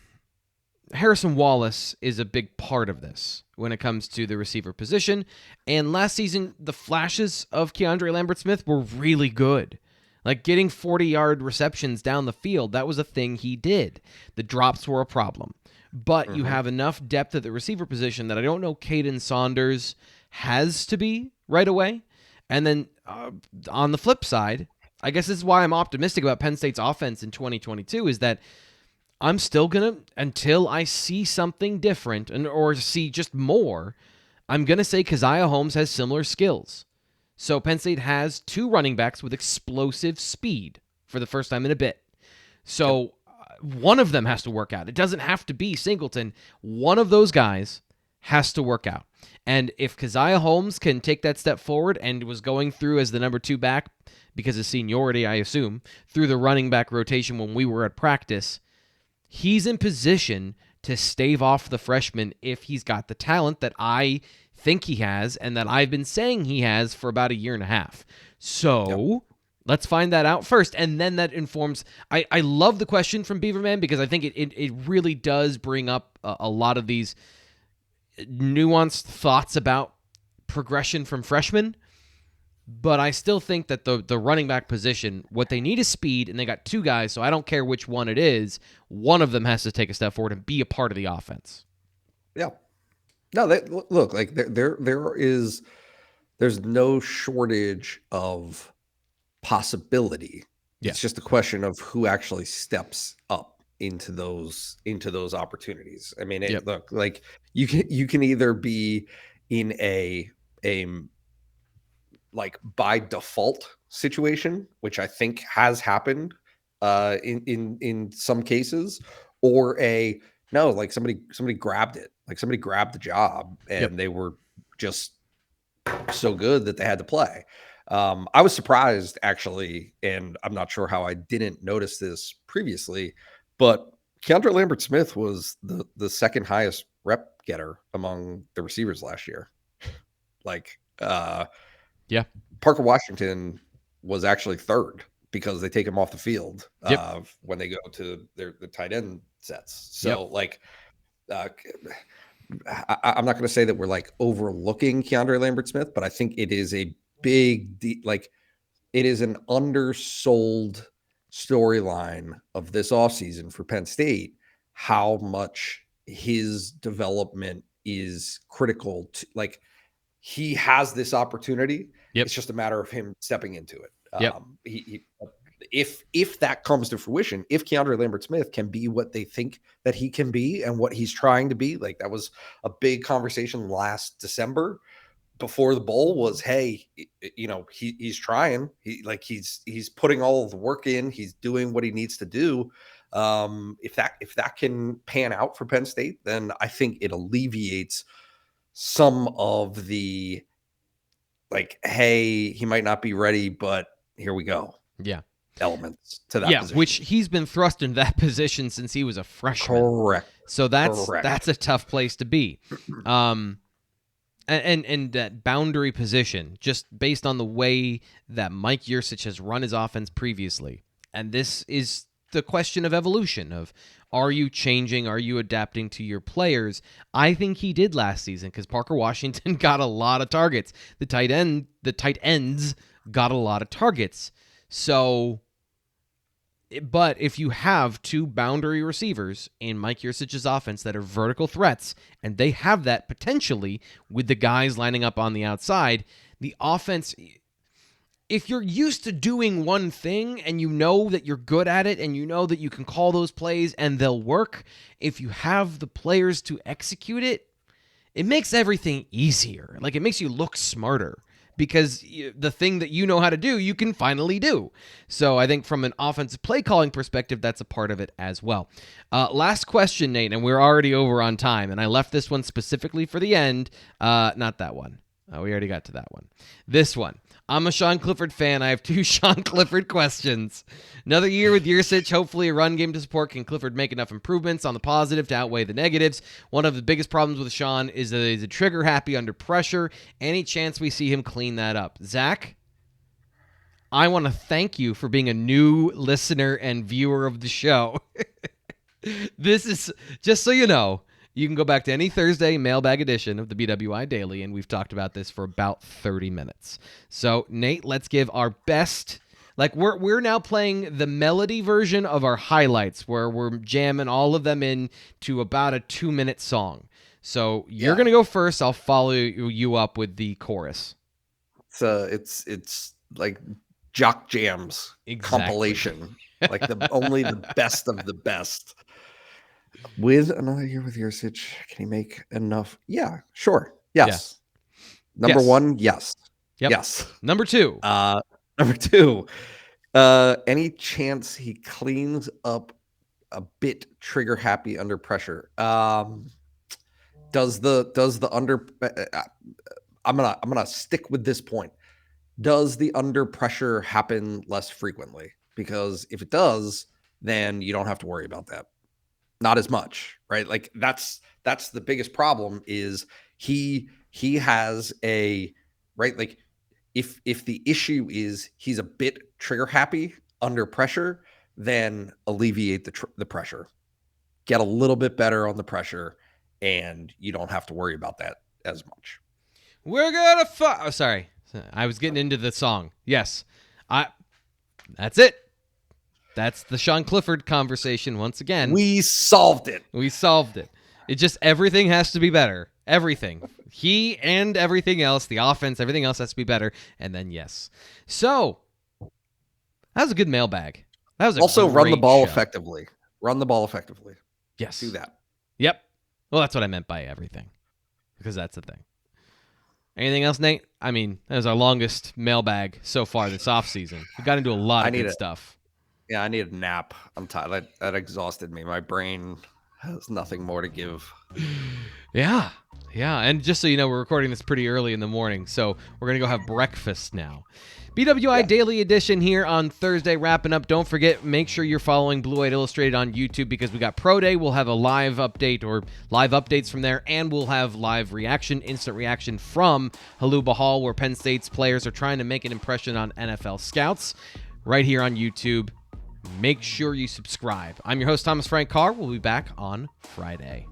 Harrison Wallace is a big part of this when it comes to the receiver position. And last season, the flashes of Keandre Lambert-Smith were really good. Like getting 40-yard receptions down the field, that was a thing he did. The drops were a problem. But you have enough depth at the receiver position that I don't know Caden Saunders has to be right away. And then on the flip side, I guess this is why I'm optimistic about Penn State's offense in 2022 is that I'm still going to, until I see something different or see just more, I'm going to say Keziah Holmes has similar skills. So Penn State has two running backs with explosive speed for the first time in a bit. So one of them has to work out. It doesn't have to be Singleton. One of those guys has to work out. And if Keziah Holmes can take that step forward and was going through as the number 2 back because of seniority, I assume, through the running back rotation when we were at practice, he's in position to stave off the freshman if he's got the talent that I think he has and that I've been saying he has for about a year and a half. So let's find that out first. And then that informs. I love the question from Beaverman because I think it really does bring up a lot of these nuanced thoughts about progression from freshmen. But I still think that the running back position, what they need is speed, and they got two guys, so I don't care which one it is. One of them has to take a step forward and be a part of the offense. Yeah. No, look, like there's no shortage of possibility. Yeah. It's just a question of who actually steps up into those opportunities. I mean, look, like you can either be in a like by default situation, which I think has happened in some cases, or a no, like somebody grabbed it, like somebody grabbed the job and they were just so good that they had to play. I was surprised actually, and I'm not sure how I didn't notice this previously, but Keandre Lambert-Smith was the second highest rep getter among the receivers last year. Like, Parker Washington was actually third because they take him off the field when they go to the tight end sets. So like, I'm not going to say that we're like overlooking Keandre Lambert-Smith, but I think it is a big, like it is an undersold storyline of this offseason for Penn State, how much his development is critical to, like, he has this opportunity. It's just a matter of him stepping into it. If that comes to fruition, if Keandre Lambert-Smith can be what they think that he can be and what he's trying to be, like that was a big conversation last December before the bowl was, hey, you know, he's trying, he's putting all of the work in, he's doing what he needs to do. If that can pan out for Penn State, then I think it alleviates some of the like, hey, he might not be ready, but here we go. Yeah. Elements to that position. Which he's been thrust in that position since he was a freshman. Correct. So that's a tough place to be. And that boundary position, just based on the way that Mike Yurcich has run his offense previously. And this is the question of evolution of, are you changing? Are you adapting to your players? I think he did last season because Parker Washington got a lot of targets. The tight ends got a lot of targets. So, but if you have two boundary receivers in Mike Yurcich's offense that are vertical threats, and they have that potentially with the guys lining up on the outside, the offense, if you're used to doing one thing and you know that you're good at it and you know that you can call those plays and they'll work, if you have the players to execute it, it makes everything easier. Like, it makes you look smarter because the thing that you know how to do, you can finally do. So I think from an offensive play calling perspective, that's a part of it as well. Last question, Nate, and we're already over on time, and I left this one specifically for the end. Not that one. We already got to that one. This one. I'm a Sean Clifford fan. I have two Sean Clifford questions. Another year with Yurcich, hopefully a run game to support. Can Clifford make enough improvements on the positive to outweigh the negatives? One of the biggest problems with Sean is that he's a trigger happy under pressure. Any chance we see him clean that up? Zach, I want to thank you for being a new listener and viewer of the show. This is, just so you know, you can go back to any Thursday mailbag edition of the BWI Daily, and we've talked about this for about 30 minutes. So, Nate, let's give our best. Like, we're now playing the melody version of our highlights, where we're jamming all of them in to about a 2-minute song. So you're gonna go first. I'll follow you up with the chorus. It's like Jock Jams compilation, like only the best of the best. With another year with Yurcich, can he make enough? Yeah, sure. Yes. Yeah. Number one, yes. Yep. Yes. Number two. Any chance he cleans up a bit trigger happy under pressure? Does the under? I'm gonna stick with this point. Does the under pressure happen less frequently? Because if it does, then you don't have to worry about that. Not as much, right? Like that's the biggest problem is he has a right. Like if the issue is he's a bit trigger happy under pressure, then alleviate the pressure, get a little bit better on the pressure, and you don't have to worry about that as much. We're gonna oh, sorry, I was getting into the song. Yes, that's it. That's the Sean Clifford conversation once again. We solved it. It just, everything has to be better. Everything. He and everything else, the offense, everything else has to be better. And then, yes. So, that was a good mailbag. That was also run the ball show. effectively. Run the ball effectively. Yes. Do that. Yep. Well, that's what I meant by everything. Because that's the thing. Anything else, Nate? I mean, that was our longest mailbag so far this offseason. We got into a lot of good stuff. Yeah, I need a nap. I'm tired. That exhausted me. My brain has nothing more to give. Yeah. And just so you know, we're recording this pretty early in the morning, so we're going to go have breakfast now. BWI Daily Edition here on Thursday, wrapping up. Don't forget, make sure you're following Blue White Illustrated on YouTube because we got Pro Day. We'll have a live update or live updates from there, and we'll have live reaction, instant reaction from Haluba Hall, where Penn State's players are trying to make an impression on NFL scouts right here on YouTube. Make sure you subscribe. I'm your host, Thomas Frank Carr. We'll be back on Friday.